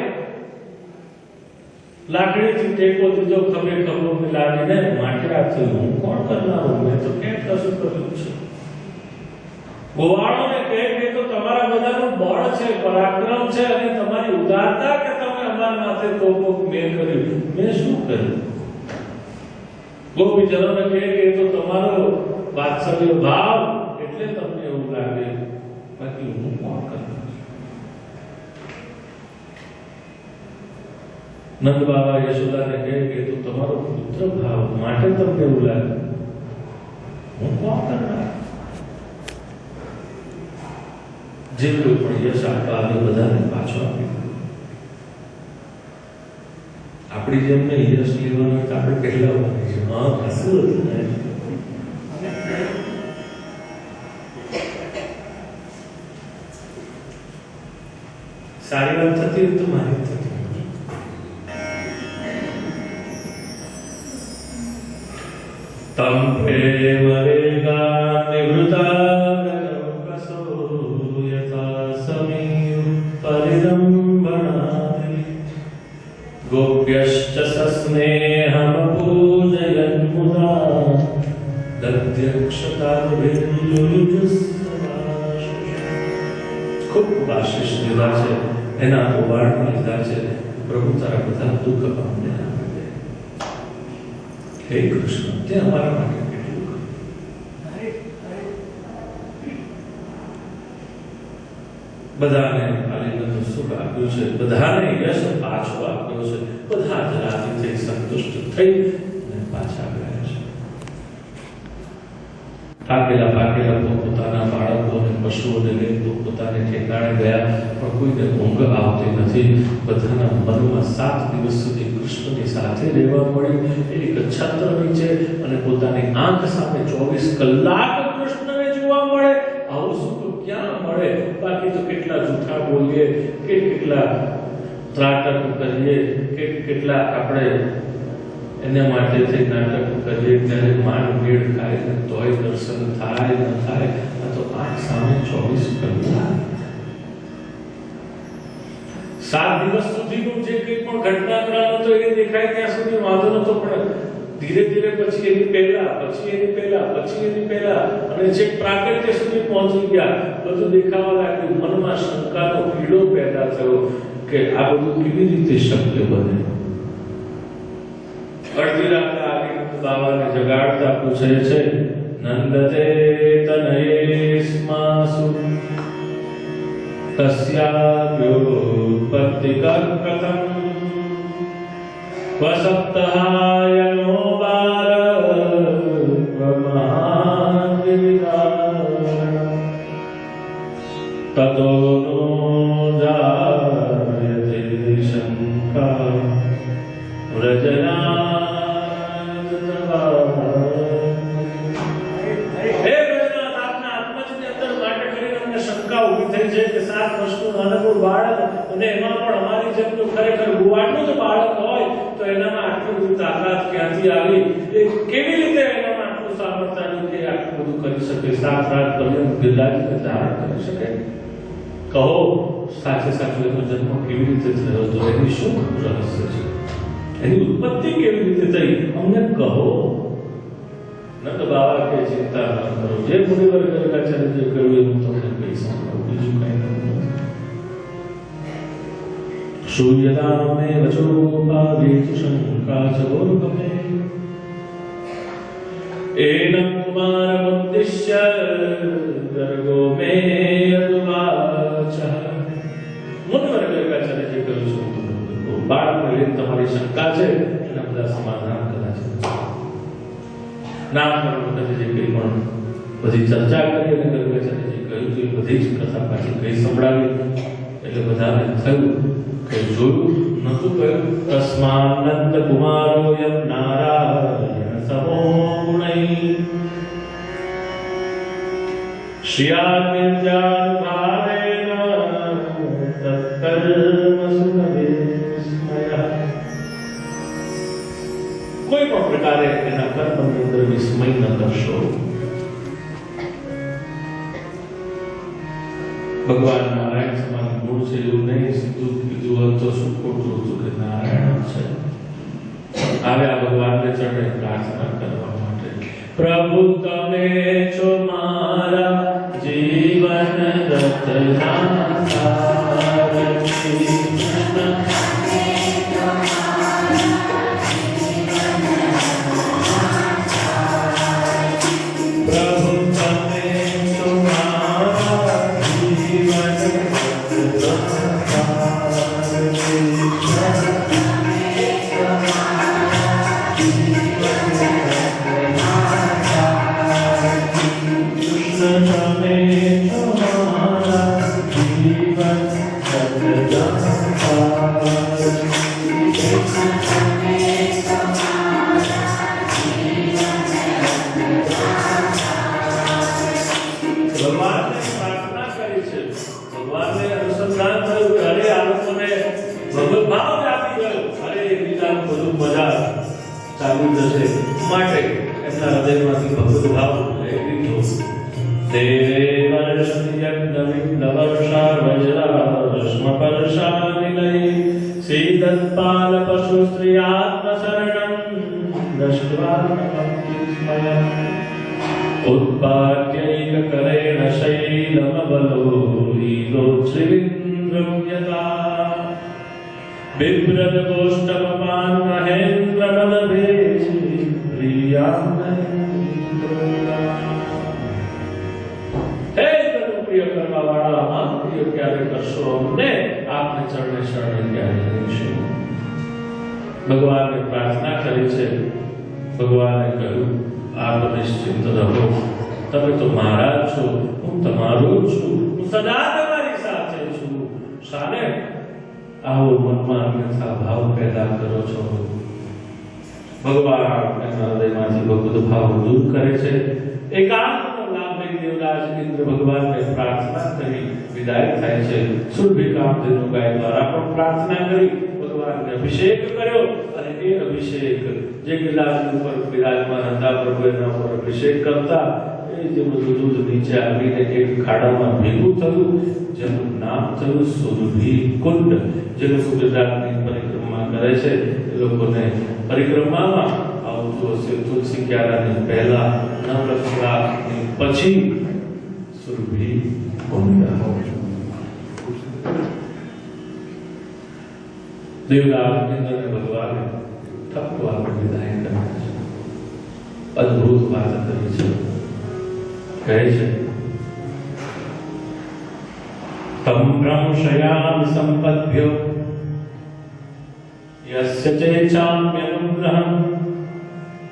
[SPEAKER 2] લાકડીથી ટેકો દીધો, ખભે ખભો મિલાવીને માટલા થયું. હું કોણ કરનારો? મેં તો કેમ કશું કર્યું છે? ગોવાળોને કહે કે તો તમારા બધાનું બળ છે, પરાક્રમ છે અને તમારી ઉદારતા કે તમે અમારા માથે તોપો મેં કર્યું. મેં શું કર્યું? ગોપીજનોને કહે કે તો તમારો વાત્સલ્ય ભાવ એટલે તમને એવું લાગે, બાકી હું કોણ કરું? નંદ બાબા યશોદાને કહે કે તો તમારો પુત્ર ભાવ માટે તમને એવું લાગે, હું કોણ કરનાર? જે કોઈ પણ યશ આપવા આવે બધાને પાછો આપી દે. આપણી જેમ ને યશ લેવાનું તો આપણે કેટલા વાગે છે? હા, ખાસું હતું ને. સારી વાત થતી હોય તો મારી થતી. તમ પ્રેમ રેગા નિવૃતા गोप्यश्च सस्नेहम पूजयन् मुदा ખૂબ આશીષ લીધા છે, એના ઓવાળ લીધા છે. પ્રભુ તારા બધા દુઃખ અમને આપે. હે કૃષ્ણ, તે અમારા માટે કેટલું બધાને આલિંગનનું સુખ આપ્યું છે, બધાને યશ પાછો આપ્યો છે. બધા જ રાજી થઈ, સંતુષ્ટ થઈ અને પાછા ગયા છે. થાકેલા પોતાના બાળકો અને પશુઓને લઈ પોતાને ઠેકાણે ગયા, પણ કોઈને ઊંઘ આવતી નથી. બધાના મનમાં 7 દિવસ સુધી કૃષ્ણની સાથે રહેવા મળ્યું. એક છત્ર નીચે અને પોતાની આંખ સામે 24 કલાક કૃષ્ણને જોવા મળે. આવું સુખ ક્યાં મળે? બાકી તો કેટલા જૂઠા બોલીએ, કેટલા ત્રાટક કરીએ, કેટલા આપણે એના માટે થઈ નાટક કરીએ, ત્યારે માંડ મેળ ખાય ને તોય દર્શન થાય ન થાય. આ તો આંખ સામે 24 કલાક 7 દિવસ સુધીનું જે કંઈ પણ ઘટનાક્રમ હતો એ દેખાય ત્યાં સુધી વાંધો નતો, પણ ધીરે ધીરે પછી એની પહેલા અને જે પ્રાગટ્ય સુધી પહોંચી ગયા, બધું દેખાવા લાગ્યું. મનમાં શંકાનો પીડો પેદા થયો કે આ બધું કેવી રીતે શક્ય બને. અડધી રાતે આનંદ બાબાને જગાડતા પૂછે છે, નંદતે તનયેસ્માસુ તસ્યાપ્યોત્પત્તિ કથમ વસપ્તહાયનો બાર તતો નો જાયતે શંકા વ્રજના. અને એમાં પણ અમારી જેમ તો ખરેખર ગુવાડનું જ બાળક હોય તો એનામાં આટલું બધું તાકાત ક્યાંથી આવી? એ કેવી રીતે એનામાં આટલું સામર્થ્ય આવ્યું કે આટલું બધું કરી શકે? 7 રાત પર્યંત બિરલાજીને ધારણ કરી શકે? કહો, સાચે સાચો એનો જન્મ કેવી રીતે થયો હતો? એની શું રહસ્ય છે? એની ઉત્પત્તિ કેવી રીતે થઈ? અમને કહો. નંદ બાબા કે ચિંતા ન કરો, જે મુનિવર ગર્ગાચાર્ય કહ્યું એવું તમને કહી સાંભળો, બીજું કઈ નથી. શૂયદામે વચોપાદેતુ શંકા ચ ગોર્ગમે એનં કુમારમુદ્દિશ્ય ગર્ગો મે યદુવાચ મુનિવર યોગાચાર્યજી કહ્યું છે બાળકને લઈને તમારી શંકા છે એના બધા સમાધાન કદાચ નામ વખતે જે કંઈ પણ બધી ચર્ચા કરી અને યોગાચાર્યજી કહ્યું તો એ બધી જ કથા પાછી કઈ સંભળાવી એટલે બધાને થયું કે જોયું નતું કહ્યું તસ્માનંદ કુમારો યમ નારાયણ સમો ગુણૈ શ્રિયાનિર્જાનુભાવેન તત્કર્મસુ ન વિસ્મયઃ. કોઈ પણ પ્રકારે એના કર્મની અંદર વિસ્મય ન કરશો. ભગવાન નારાયણ સમાન ગુણ છે એવું નહીં સીધું કીધું હોત તો શું ખોટું હતું કે નારાયણ છે. આવ્યા ભગવાનને ચરણે પ્રાર્થના કરવા માટે. પ્રભુ તમે છો મારા જીવન રત્ના સારથી. માટે એમના હૃદયમાંથી ભગવત ભાવ લીધો. દેવે વર્ષા વજ્રા રશ્મપર્ષા નિલય સીદત્પાલ પશુ સ્ત્રીયાત્મ શરણં દૃષ્ટ્વા ભક્તિસ્મયં ઉત્પાટ્યૈક કરેણ શૈલમબલો શ્રીન્દ્રમ યથા बिभ्रत गोष्ठमपान महेंद्र बलभेषि हे प्रिय કરવા વાળા માં પ્રિય ક્યારે કરશો અમને આપને ચરણે શરણે ક્યારે લઈશું. ભગવાનને પ્રાર્થના કરી છે. ભગવાને કહ્યું આપ નિશ્ચિંત રહો, તમે તો મારા છો, હું તમારો છું, હું સદા તમારી સાથે છું. શાને આવો મનમાં અન્યથા ભાવ પેદા કરો છો. ભગવાન એના હૃદયમાંથી ભગવત ભાવ દૂર કરે છે. એકાંતનો લાભ લઈ દેવરાજ ઇન્દ્ર ભગવાનને પ્રાર્થના કરી વિદાય થાય છે. સુરભિકામધેનુ ગાય દ્વારા પણ પ્રાર્થના કરી ભગવાનને અભિષેક કર્યો અને એ અભિષેક જે ગિલાસ ઉપર બિરાજમાન હતા પ્રભુ એના ઉપર અભિષેક કરતા એ જે બધું દૂધ નીચે આવીને એક ખાડામાં ભેગું થયું જેનું નામ થયું સુરભી કુંડ. જે લોકો ગુજરાતની પરિક્રમા કરે છે એ લોકોને પરિક્રમામાં આવતું હશે તુલસી ક્યારાની પહેલા નવરસની પછી સુરભી કુંડ. દેવરાજ ઇન્દ્રને ભગવાને ઠપકો આપી વિદાય કરે છે. અદ્ભુત વાત કરી છે. કહે છે તમ ભ્રંશયામિ સંપદ્ભ્યો યસ્ય ચેચામ્યનુગ્રહં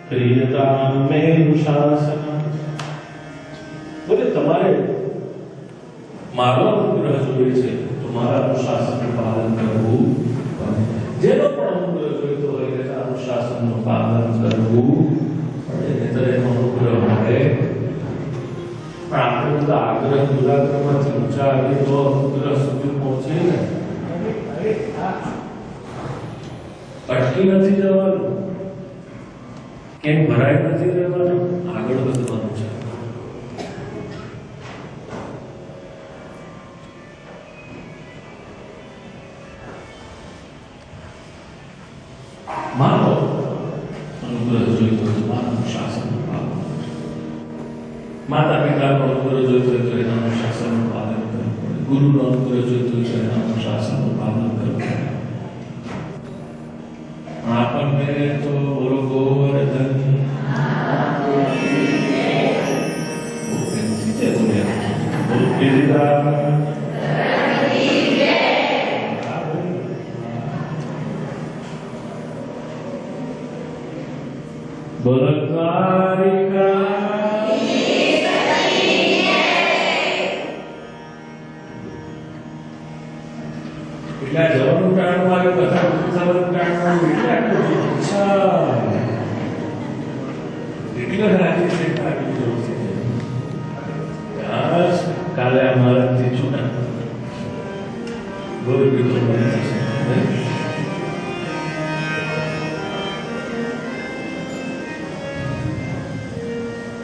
[SPEAKER 2] ક્રિયતામ મે શાસન. બોલે તમારે મારો અનુગ્રહ જોઈએ છે તો મારા અનુશાસનનું પાલન કરવું. જેનો પણ અનુગ્રહ જોઈતો હોય તેના અનુશાસનનું પાલન કરવું પડે. એનો અનુગ્રહ મળે. પણ આપણે બધા આગ્રહ દુરાગ્રહમાંથી ઊંચા આવી તો અનુગ્રહ સુધી પહોંચે ને. અટકી નથી જવાનું, કેમ ભરાય નથી રહેવાનું, આગળ વધવાનું છે. માનો અનુગ્રહ જોઈતો તો માનું શાસનનું પાલન, માતા પિતાનો અનુગ્રહ જોઈતો હોય તો એના અનુશાસનનું પાલન કરવું પડે, ગુરુનો અનુગ્રહ જોઈતો હોય તો એના અનુશાસનનું પાલન કરવું પડે. આપણને તો બોલો ગોવર્ધન બોલો દ્વારિકા એટલા જવાનું ટાણું આવ્યું કથા જવાનું ટાણું આવ્યું એટલે આટલું અચ્છા એટલો રાજી છે આવી જવું છે આજ કાલે અમારા તીજુના બોલ બીજું મને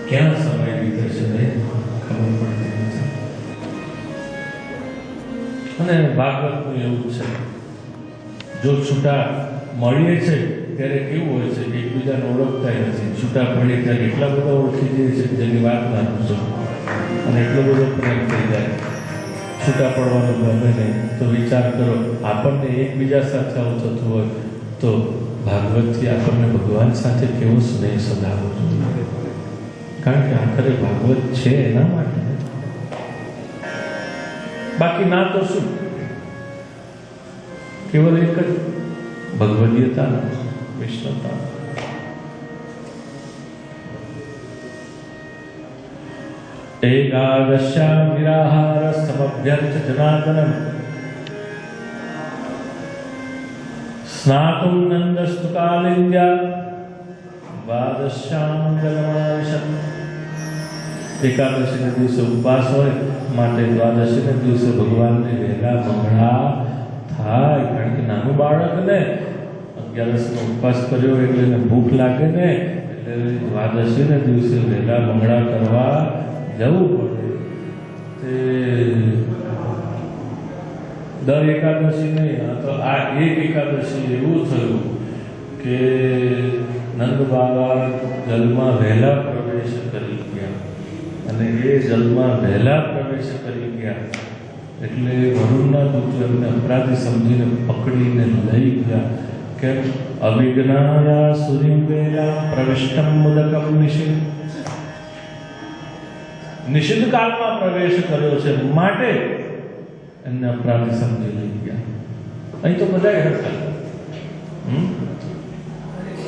[SPEAKER 2] ક્યાં સમય બીતે છે ને ખબર પડતી નથી. અને ભાગવતનું એવું છે જો છૂટા મળીએ છે ત્યારે કેવું હોય છે કે એકબીજાને ઓળખતા નથી. છૂટા પડીએ ત્યારે એટલા બધા ઓળખી જાય છે જેની વાત ના પૂછો અને એટલો બધો પ્રેમ થઈ જાય. છૂટા પડવાનું ગમે નહીં તો વિચાર કરો આપણને એકબીજા સાથે આવું થતું હોય તો ભાગવતથી આપણને ભગવાન સાથે કેવો સ્નેહ સદાવો જોઈએ. કારણ કે આખરે ભાગવત છે એના માટે. બાકી ના તો શું કેવલ એક જ ભગવદીયતા વિષ્ણુતા. એકાદશ્યામ નિરાહાર સમભ્યર્ચ જનાર્દનમ સ્નાતુમ નંદસ્તુ કાલિંદ્યા દ્વાદશ્યામ જલમાવિશત. એકાદશીના દિવસે ઉપવાસ હોય માટે દ્વાદશીના દિવસે ભગવાનને વહેલા મંગળા થાય. કારણ કે નાનું બાળકને 11નો ઉપવાસ કર્યો એટલે એને ભૂખ લાગે ને એટલે દ્વાદશીના દિવસે વહેલા મંગળા કરવા જવું પડે. તે દર એકાદશી નહીં તો આ એક એકાદશી એવું થયું કે નંદ બાબા જલમાં વહેલા પ્રવેશ કરી ગયા અને એ જલમાં વહેલા પ્રવેશ કરી ગયા એટલે વરુણના દૂતો એમને અપરાધી સમજીને પકડીને લઈ ગયા. કેમ? અવિઘ્નાયા સુરીમ વેલા પ્રવિષ્ટમ મુદકમ નિષિદ્ધ. નિષિદ્ધ કાળમાં પ્રવેશ કર્યો છે માટે એમને અપરાધી સમજી લઈ ગયા. અહીં તો બધા હતા.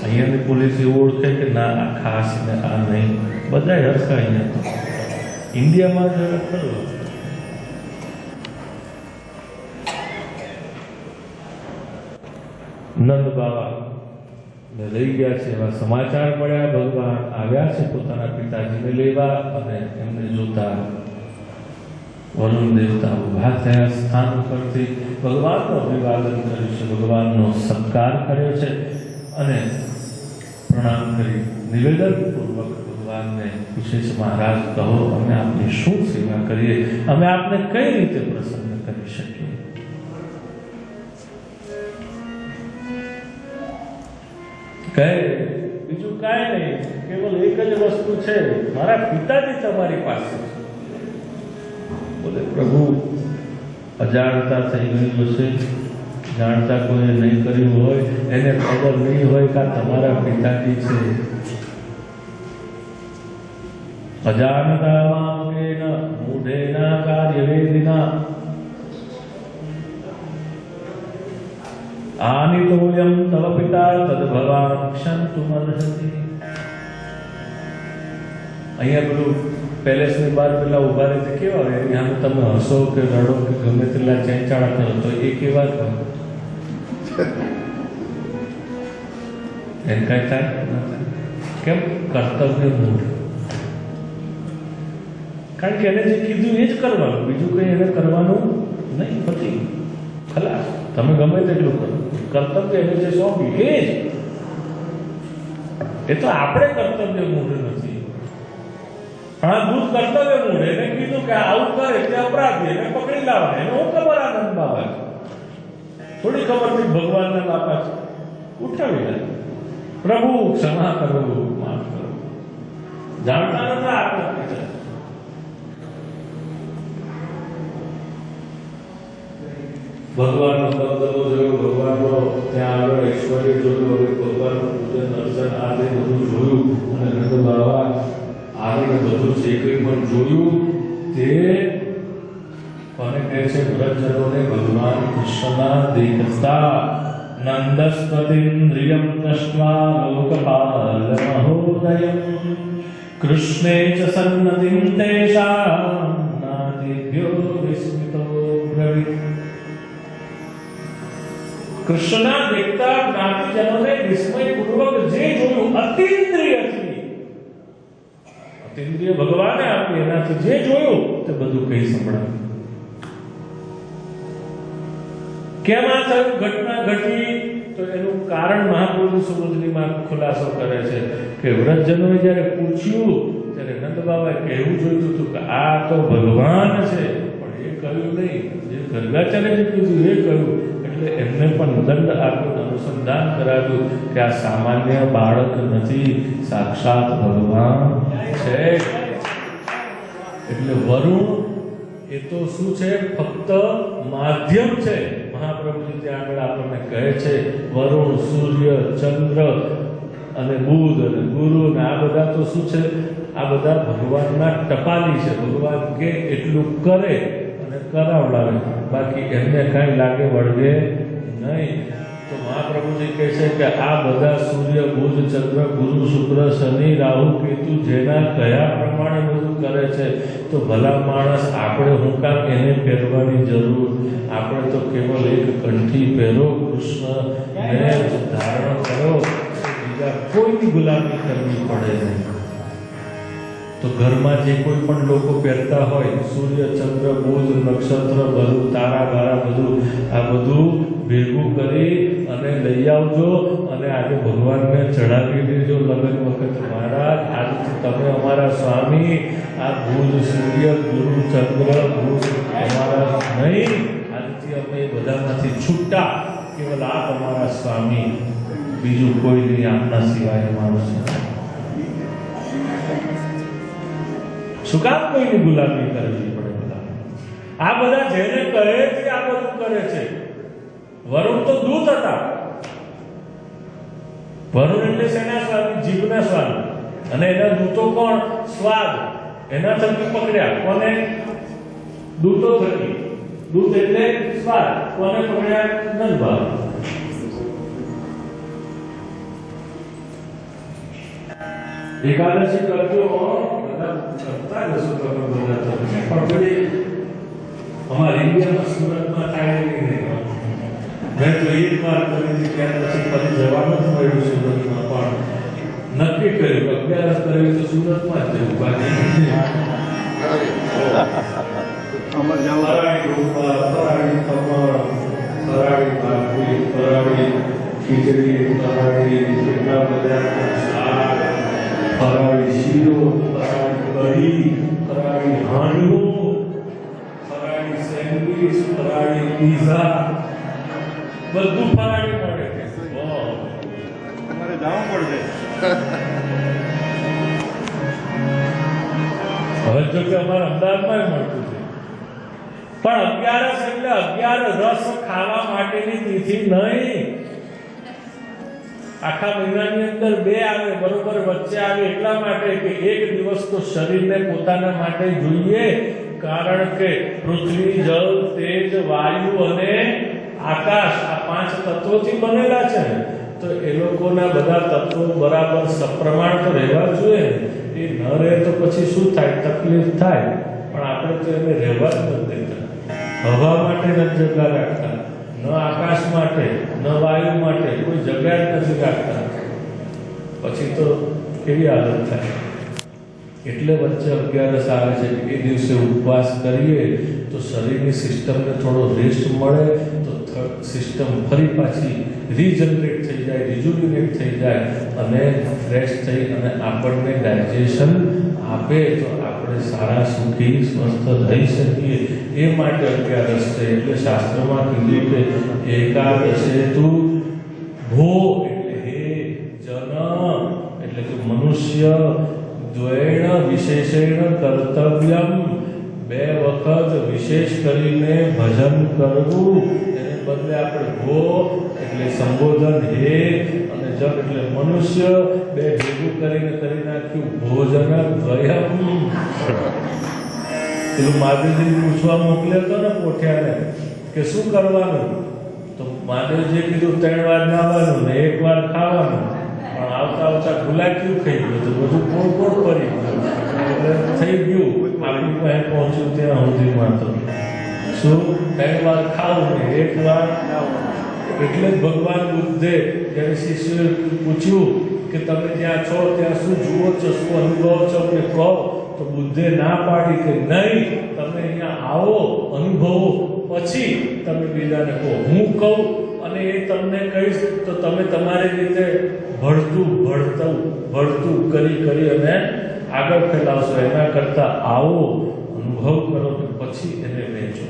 [SPEAKER 2] અહીંયાની પોલીસ એવું ઓળખે કે ના આ ખાસ ને આ નહીં, બધા હરખા અહીંયા તો. ઇન્ડિયામાં જ ખરું નંદ બાબા લઈ ગયા છે એવા સમાચાર મળ્યા. ભગવાન આવ્યા છે પોતાના પિતાજીને લેવા અને એમને જોતા વરુણ દેવતા ઉભા થયા સ્થાન ઉપરથી ભગવાનનું અભિવાદન કર્યું છે, ભગવાનનો સત્કાર કર્યો છે અને પ્રણામ કરી નિવેદનપૂર્વક ભગવાનને પૂછે છે મહારાજ કહો અમે આપની શું સેવા કરીએ, અમે આપને કઈ રીતે પ્રસન્ન કરી શકીએ. કહે બીજું કાંઈ નહીં, કેવલ એક જ વસ્તુ છે, મારા પિતાજી તમારી પાસે છે. બોલે પ્રભુ અજાણતા થઈ ગયું હશે, જાણતા કોઈ નહીં કર્યું હોય એને ખબર નહીં હોય કે તમારા પિતાજી છે. અજાણતા મામેન મૂઢેના કાર્યવેદિના આનિતોયમ તવ પિતા તદ્ભવાન ક્ષંતુમર્હતિ. અહીંયા પેલું પેલેસની બહાર પેલા ઉભા રહે કેવા હોય ત્યાં તમે હસો કે રડો કે ગમે તેટલા ચેંચાળા કરો તો એ કેવા જ હોય. એને કઈ થાય કેમ? કર્તવ્ય મૂળ. કારણ કે એને જે કીધું એ જ કરવાનું, બીજું કંઈ એને કરવાનું નહીં. પછી ખલાસ, તમે ગમે તેટલું કરો, કર્તવ્ય એને જે સોંપ્યું એ જ. એ તો આપણે કર્તવ્ય મૂળ નથી. પણ આ ભૂત કર્તવ્ય મૂળ, એને કીધું કે આવું કરે તે અપરાધી, એને પકડી લાવે. એને હું ખબર આનંદ બાબા છે, થોડી ખબર થી ભગવાનના બાપા છે, ઉઠાવી લે પ્રભુ ક્ષમા કરો, માફ કરો. જાણતા નતા આપણે ભગવાનનો દબદબો જોયો, ભગવાનનો ત્યાં આગળ ઐશ્વર્ય જોયું, હવે ભગવાનનું પૂજન દર્શન આદિ બધું જોયું અને નંદ બાબા આગળ બધું છે કંઈ પણ જોયું તે કોને કહે છે? વ્રતજનોને ભગવાન કૃષ્ણના દેખતા नन्दस्पतिन्द्रियं नष्ट्वा लोकपालमहोदयम् कृष्णे च सन्नतिं तेषां नादिभ्यो विस्मितो ब्रवीत्। કૃષ્ણના દેખતા જ્ઞાતિજનોને વિસ્મયપૂર્વક જે જોયું અતિન્દ્રિયથી, અતિન્દ્રિય ભગવાને આપી એનાથી જે જોયું તે બધું કહી સંભળાવ્યું. કેમ આ થયું, ઘટના ઘટી, તો એનું કારણ મહાપ્રભુ સુબોધનીમાં ખુલાસો કરે છે કે વ્રતજનોએ જ્યારે પૂછ્યું ત્યારે નંદ બાબાએ કહેવું જોઈતું હતું કે આ તો ભગવાન છે, પણ એ કહ્યું નહીં, જે ગંગાચાર્યએ કીધું એ કહ્યું. એટલે એમને પણ દંડ આપ્યું, અનુસંધાન કરાવ્યું કે આ સામાન્ય બાળક નથી, સાક્ષાત ભગવાન છે. એટલે વરુણ એ તો શું છે, ફક્ત માધ્યમ છે. મહાપ્રભુજી ત્યાં આગળ આપણને કહે છે વરુણ, સૂર્ય, ચંદ્ર અને બુધ અને ગુરુ ને આ બધા તો શું છે, આ બધા ભગવાનના ટપાલી છે. ભગવાન કે એટલું કરે અને કરાવડાવે, બાકી એમને કાંઈ લાગે વળગે નહીં. તો મહાપ્રભુજી કહે છે કે આ બધા સૂર્ય, બુધ, ચંદ્ર, ગુરુ, શુક્ર, શનિ, રાહુ, કેતુ જેના કયા પ્રમાણે બધું કરે છે, તો ભલા માણસ આપણે હું કામ એને પહેરવાની જરૂર? આપણે તો કેવલ એક કંઠી પહેરો, કૃષ્ણને ધારણ કરો, બીજા કોઈની ગુલામી કરવી પડે નહીં. તો ઘરમાં જે કોઈ પણ લોકો પહેરતા હોય, સૂર્ય, ચંદ્ર, બુધ, નક્ષત્ર, બધું તારા બારા બધું, આ બધું ભેગું કરી અને લઈ આવજો અને આજે ભગવાનને ચડાવી દેજો લગ્ન વખત. મહારાજ આજથી તમે અમારા સ્વામી, આ બુધ, સૂર્ય, ગુરુ, ચંદ્ર, બુધ અમારા નહીં, આજથી અમે બધામાંથી છૂટા, કેવલ આપ અમારા સ્વામી, બીજું કોઈ નહીં આપના સિવાય માણસ. શું કામ કોઈની ગુલામી કરવી પડે? બધા આ બધા જેને કહે છે આ બધું કરે છે. વરુણ તો દૂત હતા. વરુણ એટલે શેના સ્વામી? જીભના સ્વામી. અને એના દૂતો કોણ? સ્વાદ. એના થકી પકડ્યા કોને? દૂતો થકી. દૂત એટલે સ્વાદ. કોને પકડ્યા? નંદબાબા. એકાદશી કરજો કરતા જશો તમે બધા તો, પણ પછી અમારા ઇન્ડિયામાં સુરતમાં થાય નહીં. મેં તો એક વાર કરી હતી, ત્યાર પછી ફરી જવાનું જ મળ્યું સુરતમાં, પણ નક્કી કર્યું 11 કરવી તો સુરતમાં જ જવું. બાકી ફરાળી ઢોકળા, ફરાળી ખમણ, ફરાળી ભાખરી, ફરાળી ખીચડી, ફરાળી કેટલા બધા શાક, ફરાળી શીરો, ફરાળી કઢી, ફરાળી હાંડવો, ફરાળી સેન્ડવીચ, ફરાળી પીઝા, બધું ફરાળી મળે છે.
[SPEAKER 4] તમારે જવું પડશે.
[SPEAKER 2] હવે જો કે અમારા અમદાવાદમાં મળતું છે, પણ 11 એટલે 11 રસ ખાવા માટેની તિથિ નહીં. આખા મહિનાની અંદર 2 આવે, બરોબર વચ્ચે આવે એટલા માટે કે એક દિવસ તો શરીરને પોતાના માટે જોઈએ, કારણ કે પૃથ્વી, જળ, તેજ, વાયુ અને આકાશ આ 5 તત્વોથી બનેલા છે. તો એ લોકોના બધા તત્વો બરાબર સપ્રમાણ તો રહેવા જોઈએ. એ ન રહે તો પછી શું થાય? તકલીફ થાય. પણ આપણે તો એને રહેવા જ નથી દેતા. હવા માટે નથી જગ્યા રાખતા, ન આકાશ માટે, ન વાયુ માટે, કોઈ જગ્યા જ નથી રાખતા. પછી તો કેવી હાલત થાય? એટલે વચ્ચે 11 આવે છે. એ દિવસે ઉપવાસ કરીએ તો શરીરની સિસ્ટમને થોડો રેસ્ટ મળે, તો સિસ્ટમ ફરી પાછી રીજનરેટ થઈ જાય, રિજુવિનેટ થઈ જાય અને ફ્રેશ થઈ અને આપણને ડાયજેશન આપે, તો આપણે સારા સુખી સ્વસ્થ રહી શકીએ. એ માટે 11 છે. એટલે શાસ્ત્રમાં કીધું કે એકાદશે તું ભો એટલે હે જન, એટલે કે મનુષ્ય, દ્વૈણ વિશેષેણ કર્તવ્યમ, 2 વખત વિશેષ કરીને ભજન કરવું. એને બદલે આપણે ભો એટલે સંબોધન, હે અને જન એટલે મનુષ્ય, 2 ભેગું કરીને કરી નાખ્યું ભોજન દ્વયમ. પેલું માધુજી પૂછવા મોકલ્યો હતો ને પોઠિયાને કે શું કરવાનું, તો મહાદેવજીએ કીધું 3 વાર નાવાનું ને 1 વાર ખાવાનું, પણ આવતા આવતા ગુલાક્યું ખાઈ ગયું તો બધું પોળ પડી ગયું એટલે થઈ ગયું આપણી પાસે પહોંચ્યું ત્યાં સુધીમાં તો શું 3 વાર ખાવું ને 1 વાર એટલે જ ભગવાન બુદ્ધે જ્યારે શિષ્યોએ પૂછ્યું કે તમે ત્યાં છો ત્યાં શું જુઓ છો, શું અનુભવો છો કે કહો, તો બુદ્ધે ના પાડી કે નહીં, તમે અહીંયા આવો, અનુભવો, પછી તમે બીજાને કહો. હું કહું અને એ તમને કહીશ તો તમે તમારી રીતે ભળતું કરી અને આગળ ફેલાવશો. એના કરતાં આવો, અનુભવ કરો કે પછી એને વેચો.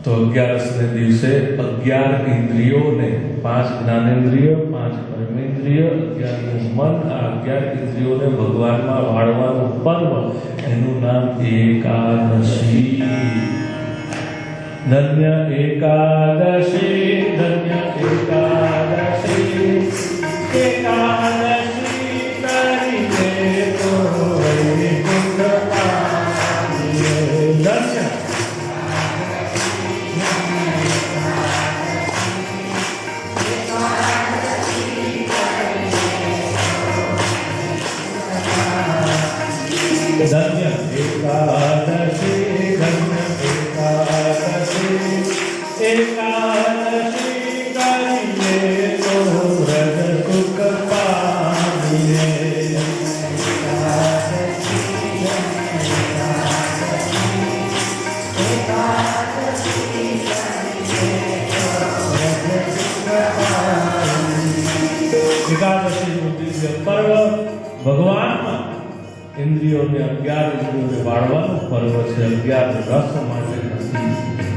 [SPEAKER 2] તો 11ને દિવસે 11 ઇન્દ્રિયોને, 5 જ્ઞાનેન્દ્રિય, 5 કર્મેન્દ્રિય, 11નું મન, આ 11 ઇન્દ્રિયોને ભગવાનમાં વાળવાનું પર્વ, એનું નામ એકાદશી. ધન્ય એકાદશી, ધન્ય એકાદશી, એકાદશી કરીને તો વૈકુંઠ પામીએ. ધન્ય ધન્ય એકાદશી, ધન્ય એકાદશી, એકાદશી કરીએ તો વ્રત સુખ પામીએ. એકાદશીનું દિવ્ય પર્વ ભગવાનમાં ઇન્દ્રિયોને 11 ઇન્દ્રિયોને વાળવાનું પર્વ છે. 11 રસ માટે નથી.